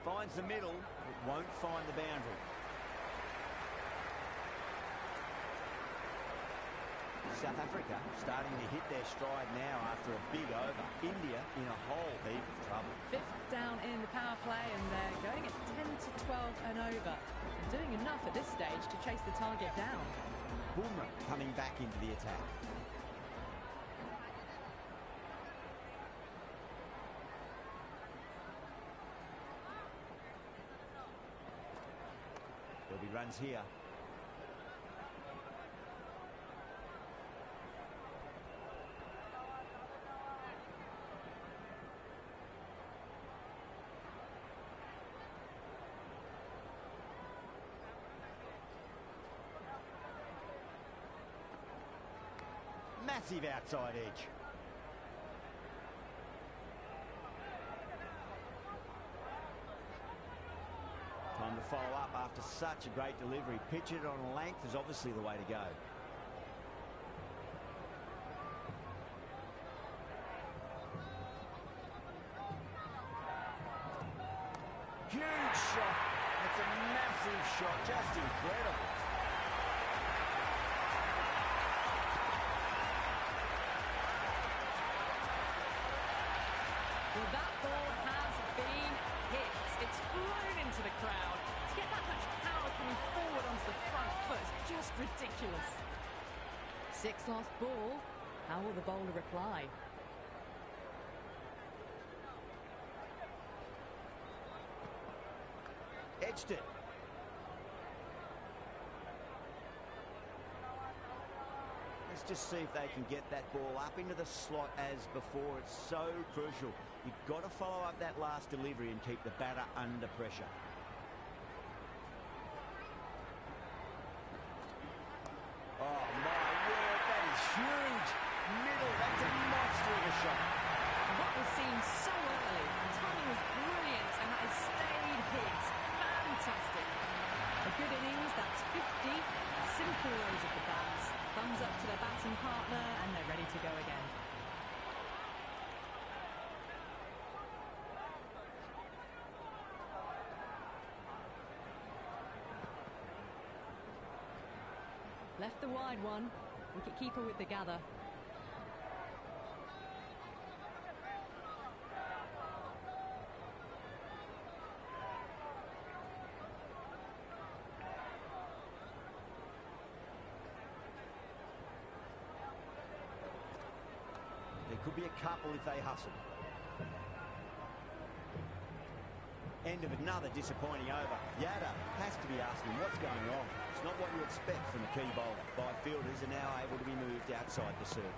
Finds the middle, but won't find the boundary. South Africa starting to hit their stride now after a big over. India in a whole heap of trouble. Fifth down in the power play and they're going at 10 to 12 and over. Doing enough at this stage to chase the target down. Boomer coming back into the attack. There'll be runs here. Massive outside edge. Time to follow up after such a great delivery. Pitch it on length is obviously the way to go. Huge shot. It's a massive shot. Just incredible. Well, that ball has been hit. It's flown into the crowd. To get that much power coming forward onto the front foot is just ridiculous. Sixth lost ball. How will the bowler reply? Edged it. Let's just see if they can get that ball up into the slot as before. It's so crucial. You've got to follow up that last delivery and keep the batter under pressure. Oh my word, that is huge. Middle, that's a monster of a shot. What was seen so early. The timing was brilliant and that has stayed hit. Fantastic. A good innings, that's 50. Simple rows of the bats. Thumbs up to their batting partner and they're ready to go again. Left the wide one. Wicketkeeper with the gather. There could be a couple if they hustle. End of another disappointing over. Yada has to be asking what's going wrong. It's not what you expect from a key bowler. Five fielders are now able to be moved outside the circle.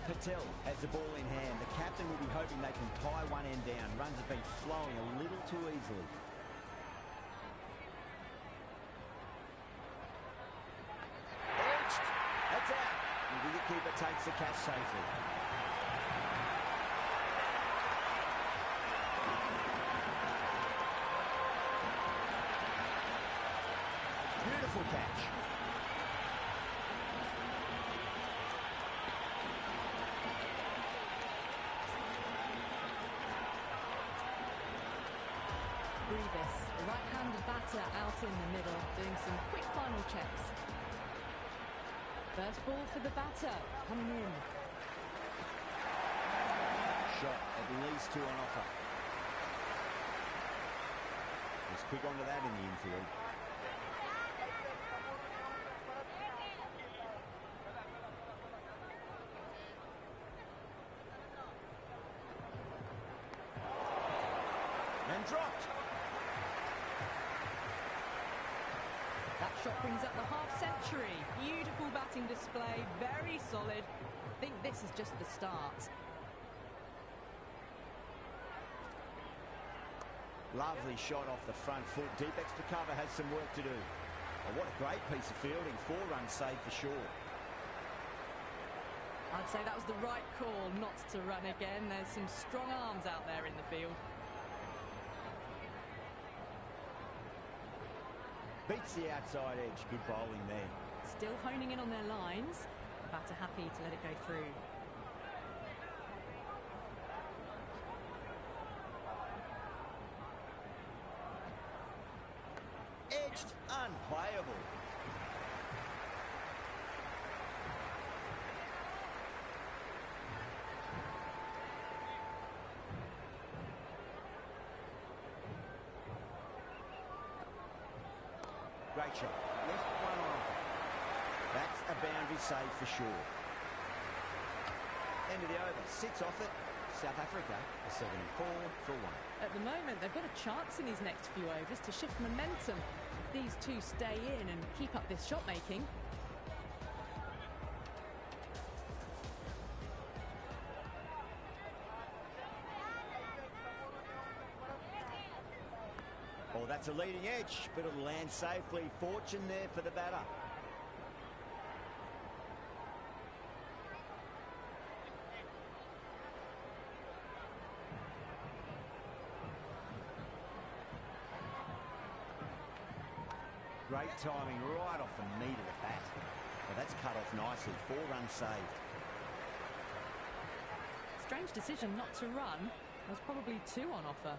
Patel has the ball in hand. The captain will be hoping they can tie one end down. Runs have been flowing a little too easily. Edged. That's out. The wicketkeeper takes the catch safely. Beautiful catch. Brevis, the right-handed batter out in the middle, doing some quick final checks. First ball for the batter, coming in. Shot, at least 2 on offer. Just quick onto that in the infield. And dropped. That shot brings up the half-century. Beautiful batting display, very solid. I think this is just the start. Lovely shot off the front foot. Deep extra cover has some work to do. Oh, what a great piece of fielding. 4 runs saved for sure. I'd say that was the right call not to run again. There's some strong arms out there in the field. Beats the outside edge. Good bowling there. Still honing in on their lines. Batter happy to let it go through. Edged, unplayable. Great shot. Left 1 on offer. That's a boundary save for sure. End of the over. Sits off it. South Africa are 74 for 1. At the moment, they've got a chance in these next few overs to shift momentum. If these two stay in and keep up this shot making. Oh, that's a leading edge, but it'll land safely. Fortune there for the batter. Great timing right off the meat of the bat. Well, that's cut off nicely. 4 runs saved. Strange decision not to run. There's probably 2 on offer.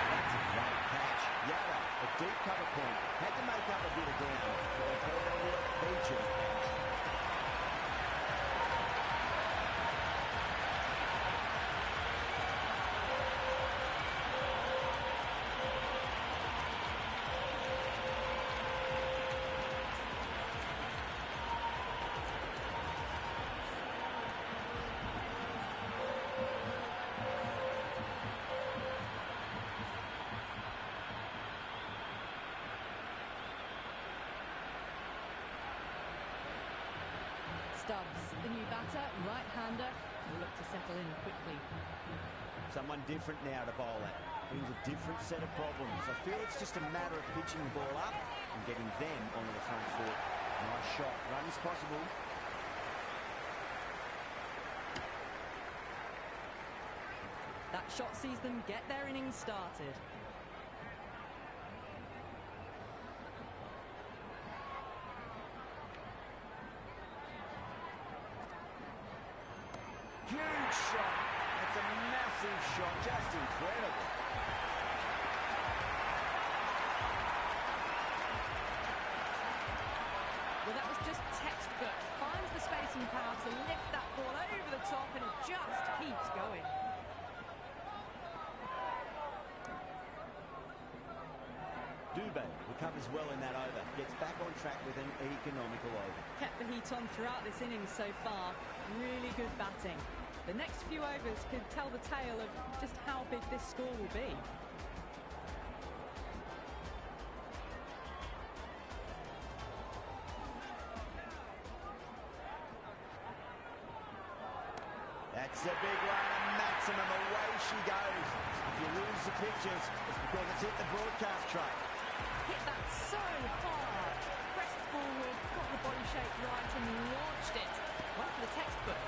That's a great catch. Yalla, a deep cover point. Had to make up a bit of ground. But Beecham. Stubbs, the new batter, right-hander, will look to settle in quickly. Someone different now to bowl at. Brings a different set of problems. I feel it's just a matter of pitching the ball up and getting them onto the front foot. Nice shot. Runs possible. That shot sees them get their innings started. Huge shot. That's a massive shot. Just incredible. Well, that was just textbook. Finds the space and power to lift that ball over the top, and it just keeps going. Dubé recovers well in that over. Gets back on track with an economical over. Kept the heat on throughout this innings so far. Really good batting. The next few overs could tell the tale of just how big this score will be. That's a big one, a maximum. Away she goes. If you lose the pictures, it's because it's hit the broadcast track. Hit that so hard. Pressed forward, got the body shape right and launched it. One for the textbook.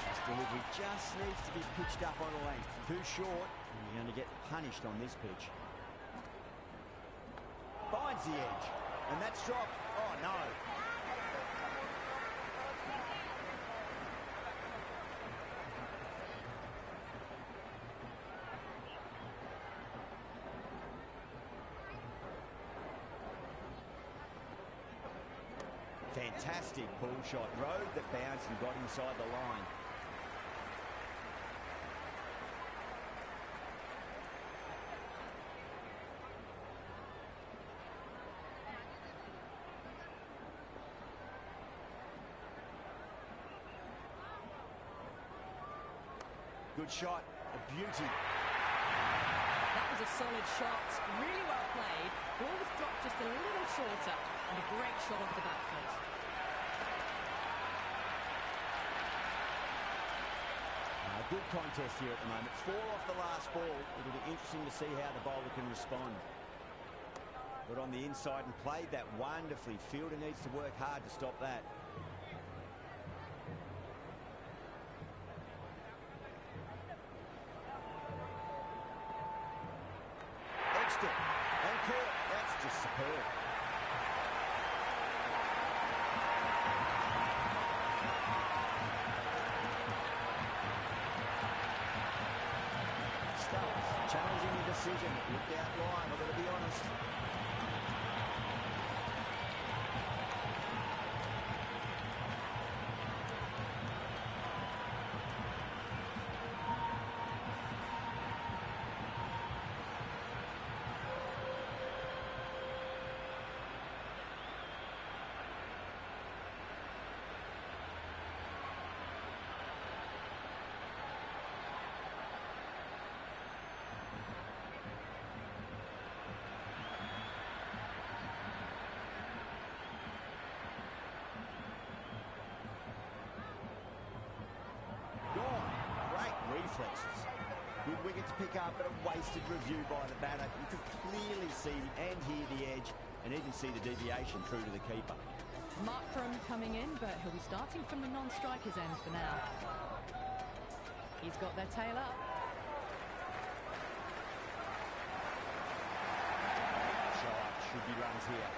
This delivery just needs to be pitched up on a length. Too short, and you're going to get punished on this pitch. Finds the edge, and that's dropped. Oh, no. Fantastic pull shot. Rode that bounce and got inside the line. Good shot. A beauty. That was a solid shot. Really well played. Ball was dropped just a little shorter. And a great shot off the back foot. Good contest here at the moment. 4 off the last ball. It'll be interesting to see how the bowler can respond. But on the inside and played that wonderfully. Fielder needs to work hard to stop that. Edged it. And caught. That's just superb. Challenging the decision. Looked out line, I've got to be honest. Reflexes. Good wicket to pick up, but a wasted review by the batter. You could clearly see and hear the edge and even see the deviation through to the keeper. Markram coming in, but he'll be starting from the non-striker's end for now. He's got their tail up. Shot. Should be runs here.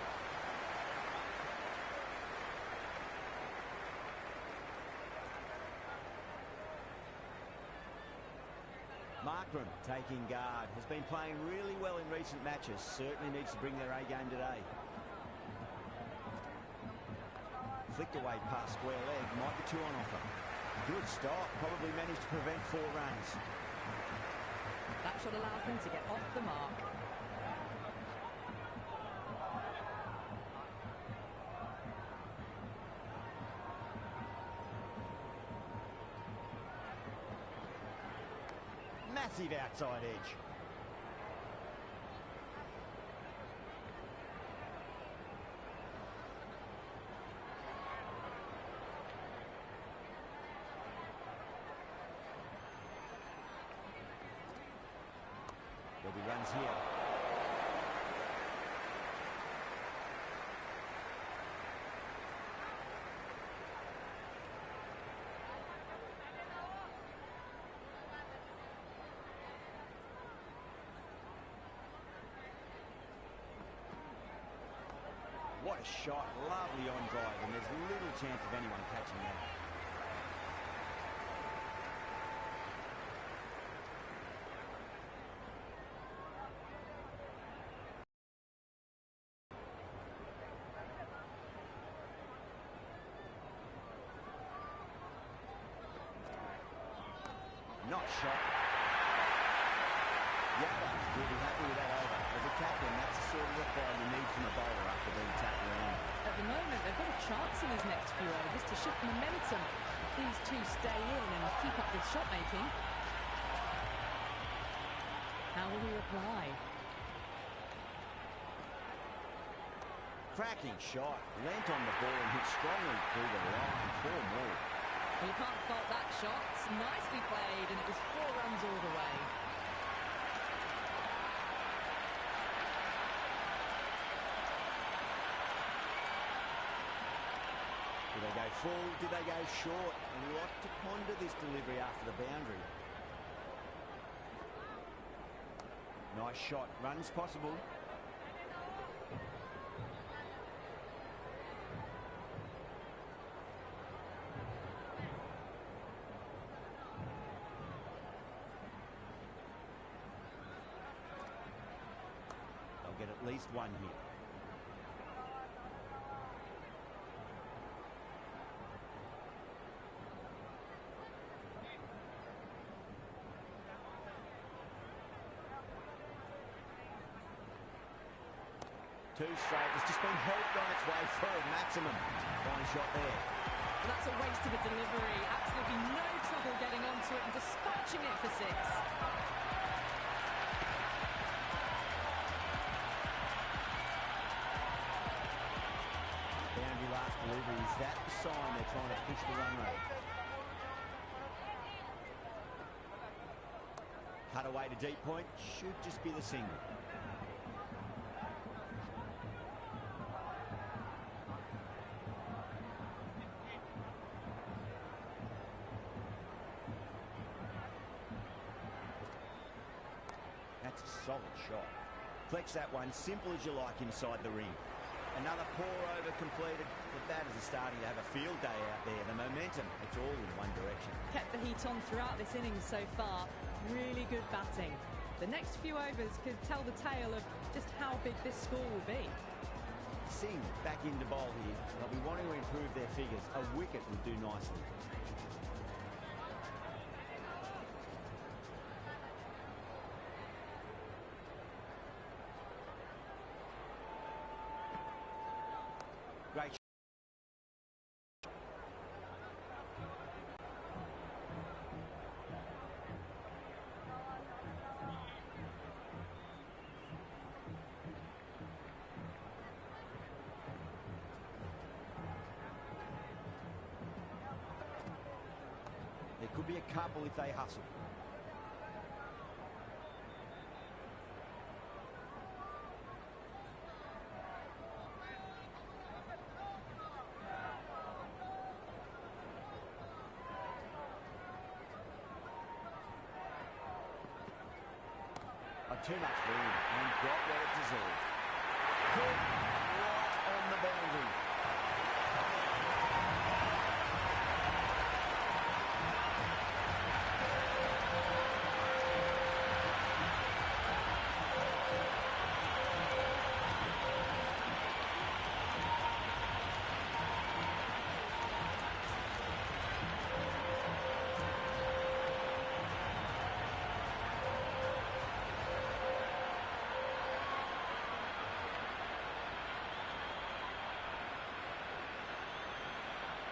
Markram taking guard. Has been playing really well in recent matches. Certainly needs to bring their A game today. Flicked away past square leg. Might be 2 on offer. Good stop. Probably managed to prevent 4 runs. That shot allows them to get off the mark. Massive outside edge. There'll be runs here. What a shot. Lovely on drive, and there's little chance of anyone catching that. Not shot. Yada will be happy with that over. As a captain, that's the sort of reply you need from a bowler after being tapped around. At the moment, they've got a chance in his next few overs to shift momentum. If these two stay in and keep up this shot making, how will he reply? Cracking shot. Leant on the ball and hit strongly through the line. 4 more. Well, you can't fault that shot. Nicely played, and it was 4 runs all the way. Did they go full? Did they go short? A lot to ponder this delivery after the boundary. Nice shot. Runs possible. They'll get at least 1 here. Too straight. It's just been helped on its way through. Maximum. Fine shot there. Well, that's a waste of a delivery. Absolutely no trouble getting onto it and dispatching it for 6. Boundary last delivery. Is that the sign they're trying to push the run rate? Cut away to deep point. Should just be the single. That's a solid shot. Flex that one, simple as you like inside the ring. Another pour over completed. The batters are starting to have a field day out there. The momentum, it's all in one direction. Kept the heat on throughout this innings so far. Really good batting. The next few overs could tell the tale of just how big this score will be. Singh back into bowl here. They'll be wanting to improve their figures. A wicket would do nicely. Great. There could be a couple if they hustle. Too much room and got what it deserved. Good, right on the boundary.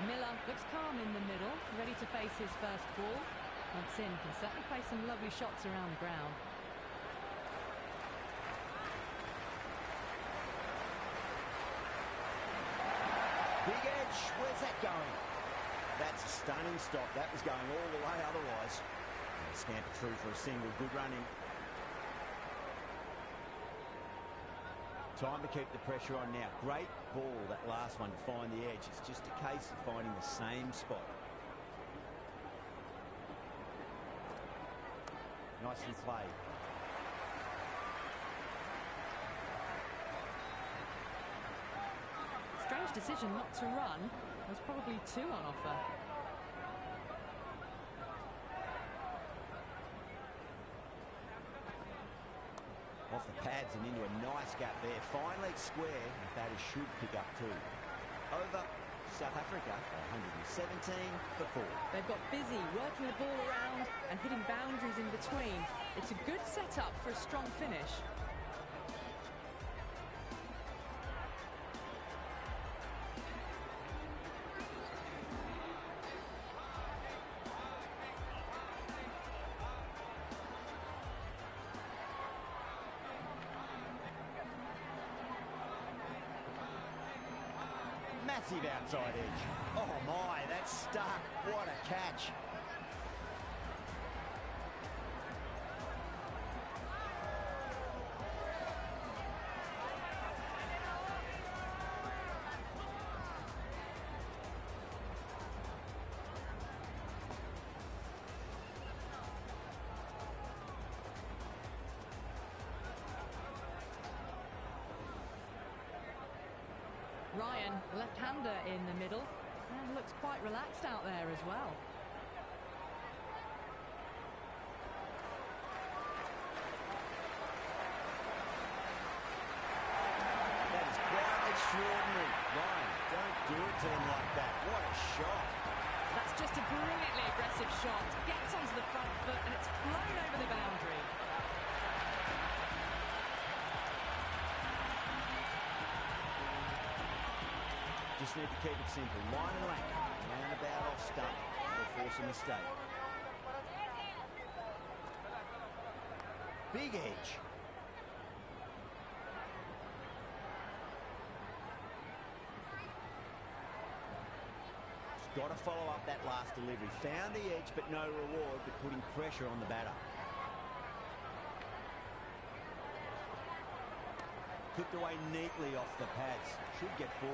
Miller looks calm in the middle, ready to face his first ball. Once in, can certainly play some lovely shots around the ground. Big edge, where's that going? That's a stunning stop. That was going all the way otherwise. Scamper through for a single, good running. Time to keep the pressure on now. Great ball, that last one, to find the edge. It's just a case of finding the same spot. Nicely played. Strange decision not to run. There was probably 2 on offer. Off the pads and into a nice gap there. Fine leg square, and batters should pick up 2. Over South Africa, 117 for 4. They've got busy working the ball around and hitting boundaries in between. It's a good setup for a strong finish. Massive outside edge. Oh my, that's stuck. What a catch. Ryan, left-hander in the middle, and looks quite relaxed out there as well. That is quite extraordinary. Ryan, don't do it to him like that. What a shot. That's just a brilliantly aggressive shot. Gets onto the front foot and it's flown over the boundary. just need to keep it simple. Line and length. Roundabout off stump. That'll force a mistake. Big edge. Got to follow up that last delivery. Found the edge, but no reward, but putting pressure on the batter. Clipped away neatly off the pads. Should get 4.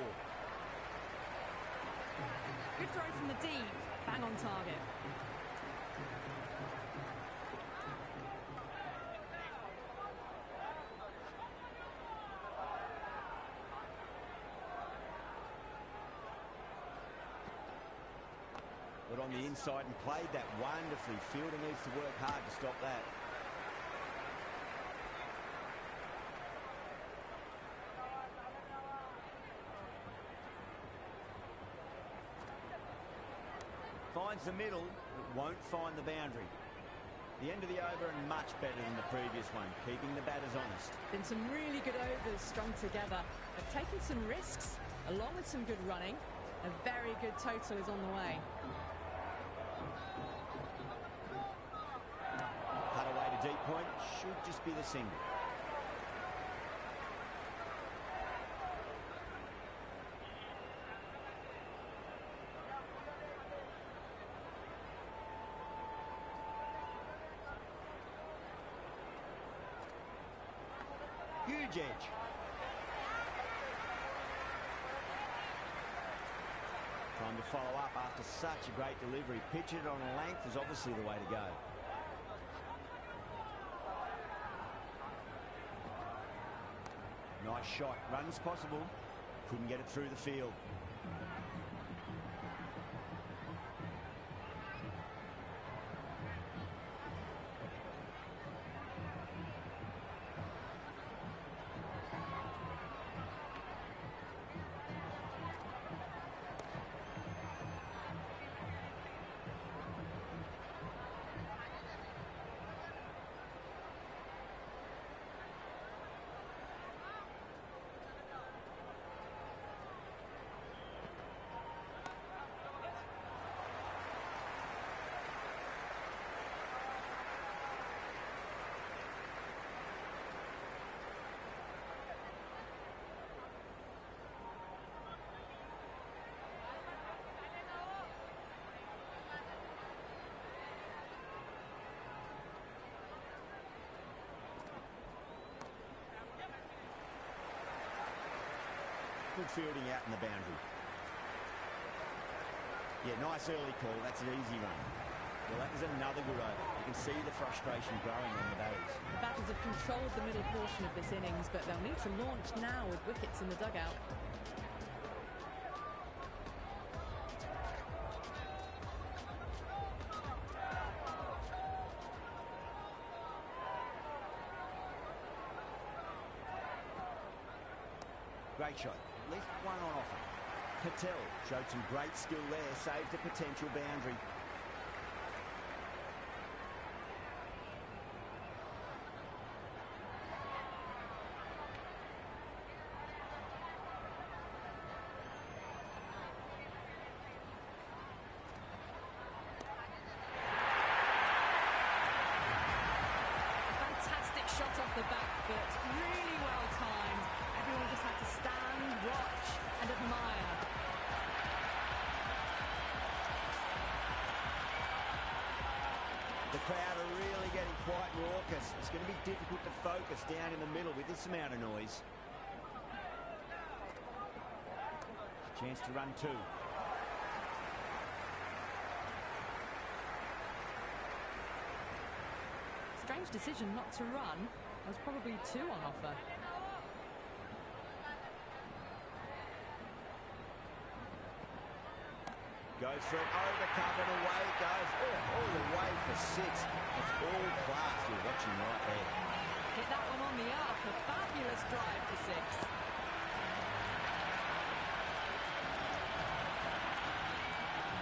Good throw from the deep. Bang on target. Got on the inside and played that wonderfully. Fielder needs to work hard to stop that. Finds the middle, but won't find the boundary. The end of the over and much better than the previous one, keeping the batters honest. Been some really good overs strung together. They've taken some risks, along with some good running. A very good total is on the way. Cut away to deep point, should just be the single. Huge edge. Time to follow up after such a great delivery. Pitch it on a length is obviously the way to go. Nice shot. Runs possible. Couldn't get it through the field. Good fielding out in the boundary. Yeah, nice early call. That's an easy run. Well, that was another good over. You can see the frustration growing on the batters. The batters have controlled the middle portion of this innings, but they'll need to launch now with wickets in the dugout. Great shot. At least one on offer. Patel showed some great skill there. Saved a potential boundary. Fantastic shot off the back foot. Really well timed. Everyone just had to stand, watch and admire. The crowd are really getting quite raucous. It's going to be difficult to focus down in the middle with this amount of noise. Chance to run 2. Strange decision not to run. There was probably 2 on offer. Goes for it, over cover and away it goes. Oh, all the way for 6. It's all class you're watching right there. Hit that one on the arc. A fabulous drive for 6.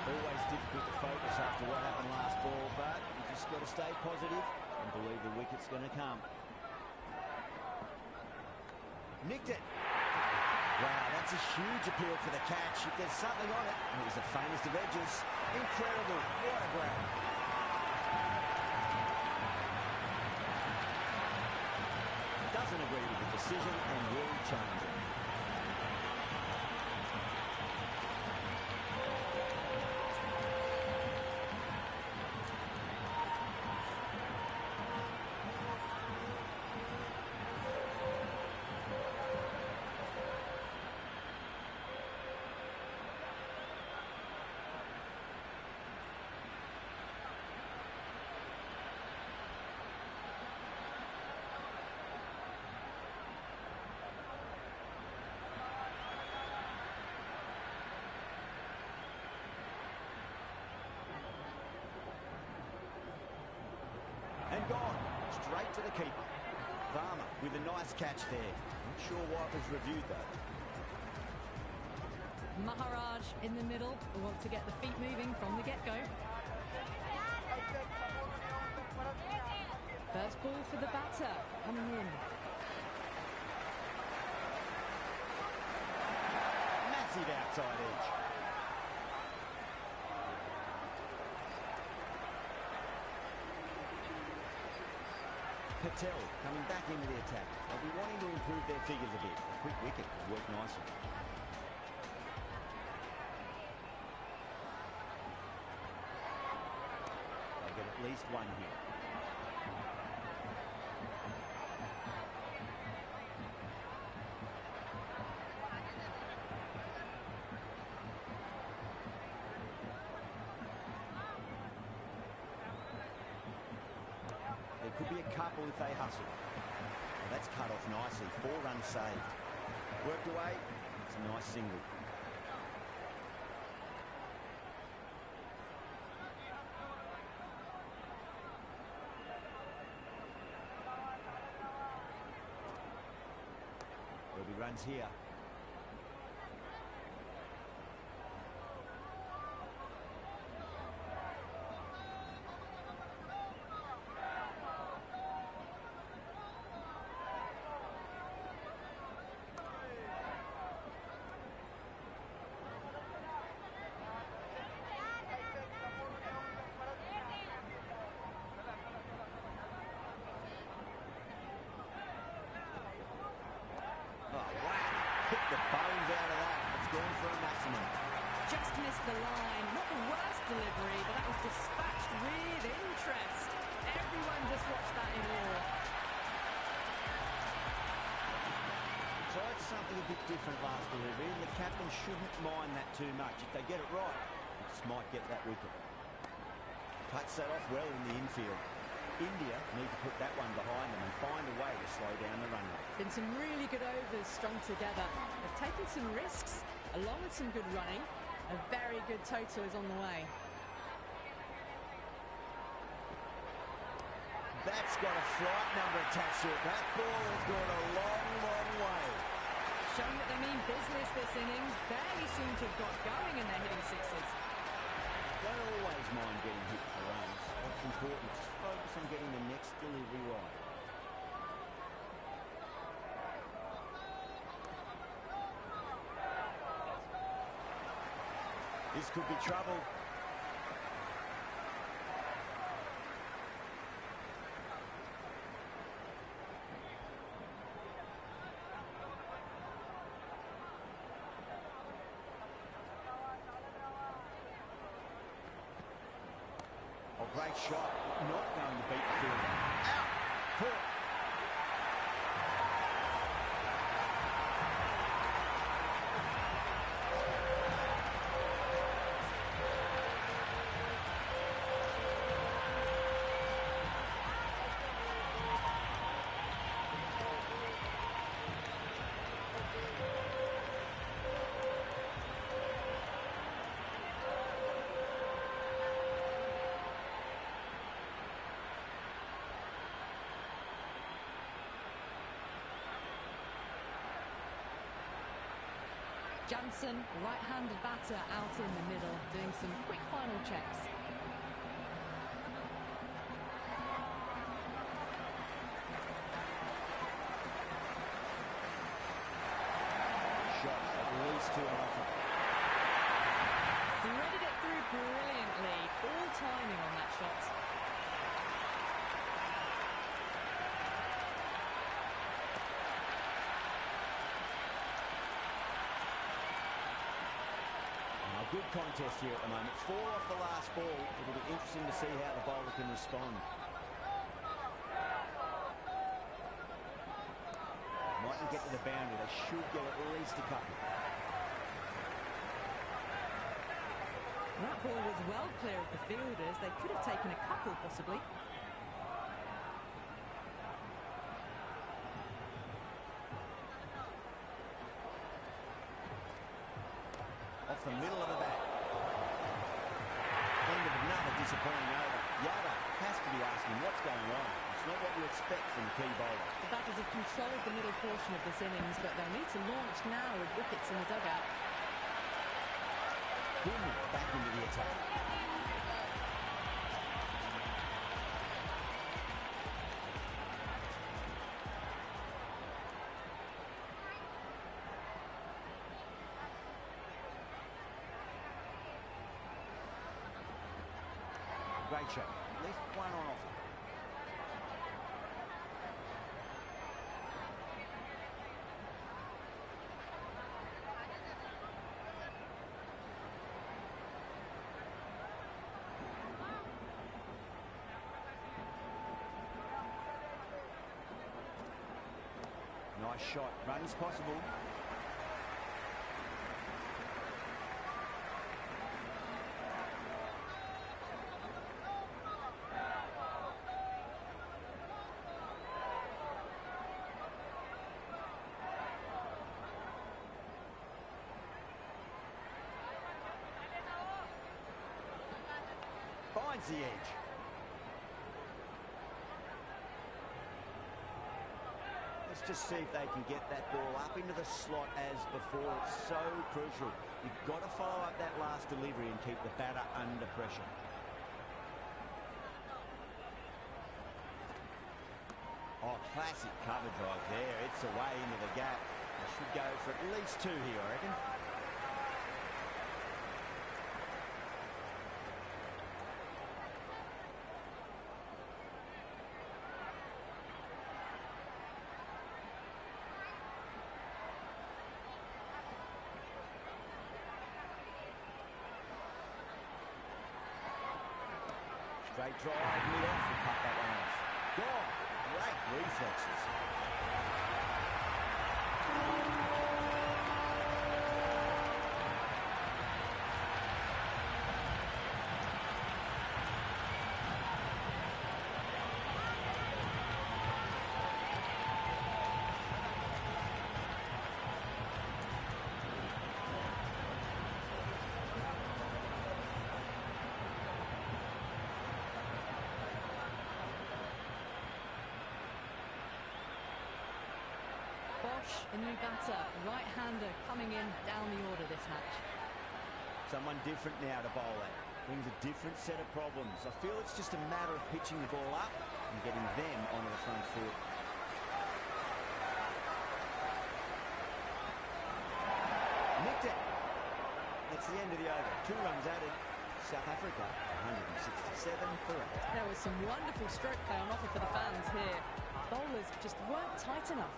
Always difficult to focus after what happened last ball, but you just got to stay positive and believe the wicket's going to come. Nicked it. Wow, that's a huge appeal for the catch. If there's something on it, it was the faintest of edges. Incredible. What a grab. Doesn't agree with the decision and will challenge it. And gone. Straight to the keeper. Varma with a nice catch there. Not sure why it was reviewed though. Maharaj in the middle. We want to get the feet moving from the get-go. First ball for the batter coming in. Massive outside edge. Patel coming back into the attack. They'll be wanting to improve their figures a bit. A quick wicket will work nicely. They'll get at least one here. There could be a couple if they hustle. Well, that's cut off nicely. 4 runs saved. Worked away. It's a nice single. There'll be runs here. Hit the bones out of that. It's gone for a maximum. Just missed the line. Not the worst delivery, but that was dispatched with interest. Everyone just watched that in awe. Tried something a bit different last delivery, and the captain shouldn't mind that too much. If they get it right, they just might get that wicket. Cuts that off well in the infield. India need to put that one behind them and find a way to slow down the run rate. Been some really good overs strung together. They've taken some risks, along with some good running. A very good total is on the way. That's got a flight number attached to it. That ball has gone a long, long way. Showing that they mean business this innings. Barely seem to have got going and they're hitting sixes. Don't always mind getting hit for runs. What's important is focus on getting the next delivery right. This could be trouble. A great shot, not going to beat the fielder. Out! Caught. Johnson, right-handed batter, out in the middle, doing some quick final checks. Shot this to an offer. Threaded it through brilliantly. All timing on that shot. Good contest here at the moment. 4 off the last ball. It'll be interesting to see how the bowler can respond. Mightn't get to the boundary. They should get at least a couple. That ball was well clear of the fielders. They could have taken a couple, possibly. Off the middle of the bat. End of another disappointing over. Yada has to be asking what's going on. It's not what you expect from the key bowler. The batters have controlled the middle portion of this innings, but they'll need to launch now with wickets in the dugout. Boom, back into the attack. Great shot. At least one on offer. Nice shot. Runs possible. Finds the edge. Let's just see if they can get that ball up into the slot as before. It's so crucial. You've got to follow up that last delivery and keep the batter under pressure. Oh, classic cover drive there. It's away into the gap. They should go for at least 2 here, I reckon. Straight drive, mid off, and cut that one off. God, great reflexes. A new batter, right-hander coming in down the order this match. Someone different now to bowl at. Brings a different set of problems. I feel it's just a matter of pitching the ball up and getting them onto the front foot. Nicked it. That's the end of the over. 2 runs added. South Africa, 167 for 8. There was some wonderful stroke play on offer for the fans here. Bowlers just weren't tight enough.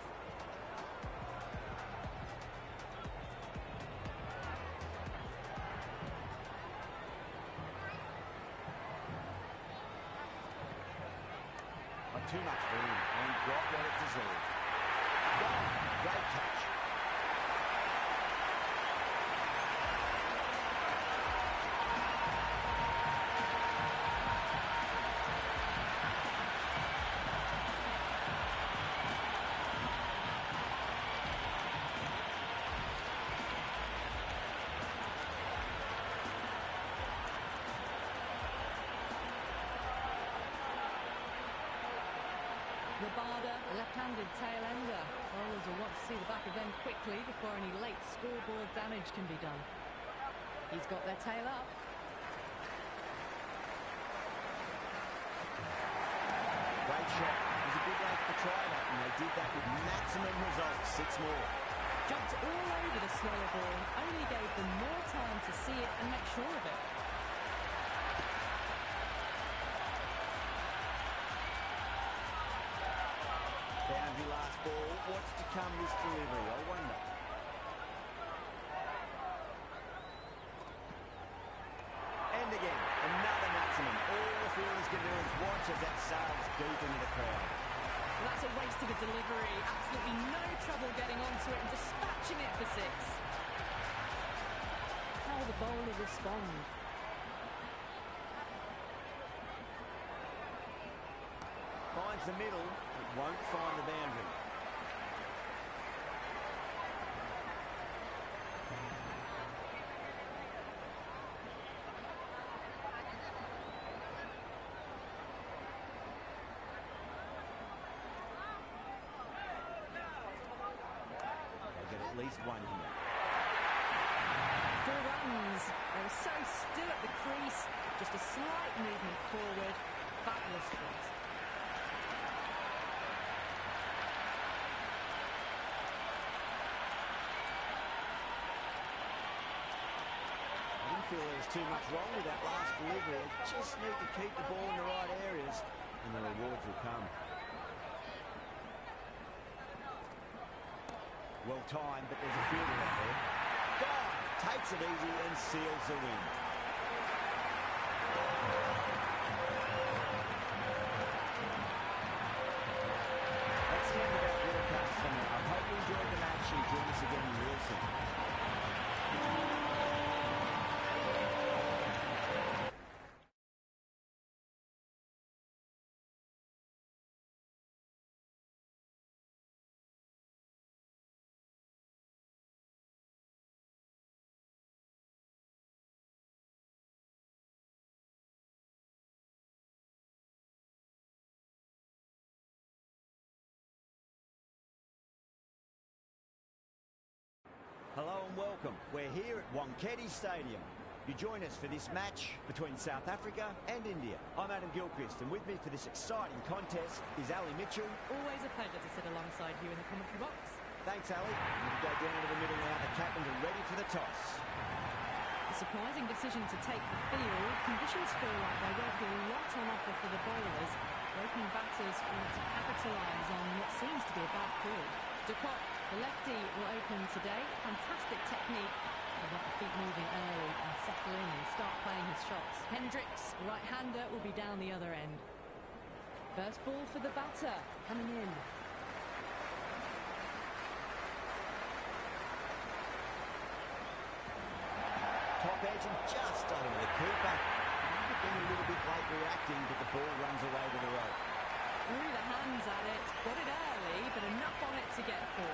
Too much room, and he got what it deserved. Great catch. Left-handed tail-ender. Bowlers will want to see the back of them quickly before any late scoreboard damage can be done. He's got their tail up. Great shot. It was a big length to try that, and they did that with maximum results. 6 more. Jumped all over the slower ball, only gave them more time to see it and make sure of it. Boundary last ball. What's to come this delivery, I wonder. And again, another maximum. All the fielders can do is watch as that sails deep into the crowd. Well, that's a waste of a delivery. Absolutely no trouble getting onto it and dispatching it for six. How will the bowler respond? Finds the middle, but won't find the boundary. At least one here. 4 runs. They were so still at the crease. Just a slight movement forward. Fabulous shot. I didn't feel there was too much wrong with that last delivery. They just need to keep the ball in the right areas and the rewards will come. Well timed, but there's a fielder out there. Gone! Takes it easy and seals the win. That's the end of our broadcast for now. I hope you enjoyed the match and join us again real soon. Hello and welcome. We're here at Wankhede Stadium. You join us for this match between South Africa and India. I'm Adam Gilchrist, and with me for this exciting contest is Ali Mitchell. Always a pleasure to sit alongside you in the commentary box. Thanks, Ali. We go down to the middle now. The captains are ready for the toss. A surprising decision to take the field. Conditions feel like there won't be a lot on offer for the bowlers. The opening batters want to capitalise on what seems to be a bad call. De Kock, the lefty, will open today. Fantastic technique. He'll get the feet moving early and settle in and start playing his shots. Hendricks, the right-hander, will be down the other end. First ball for the batter, coming in. Top edge and just over the keeper. Might have been a little bit late reacting, but the ball runs away to the rope. Threw the hands at it, got it early, but enough on it to get 4.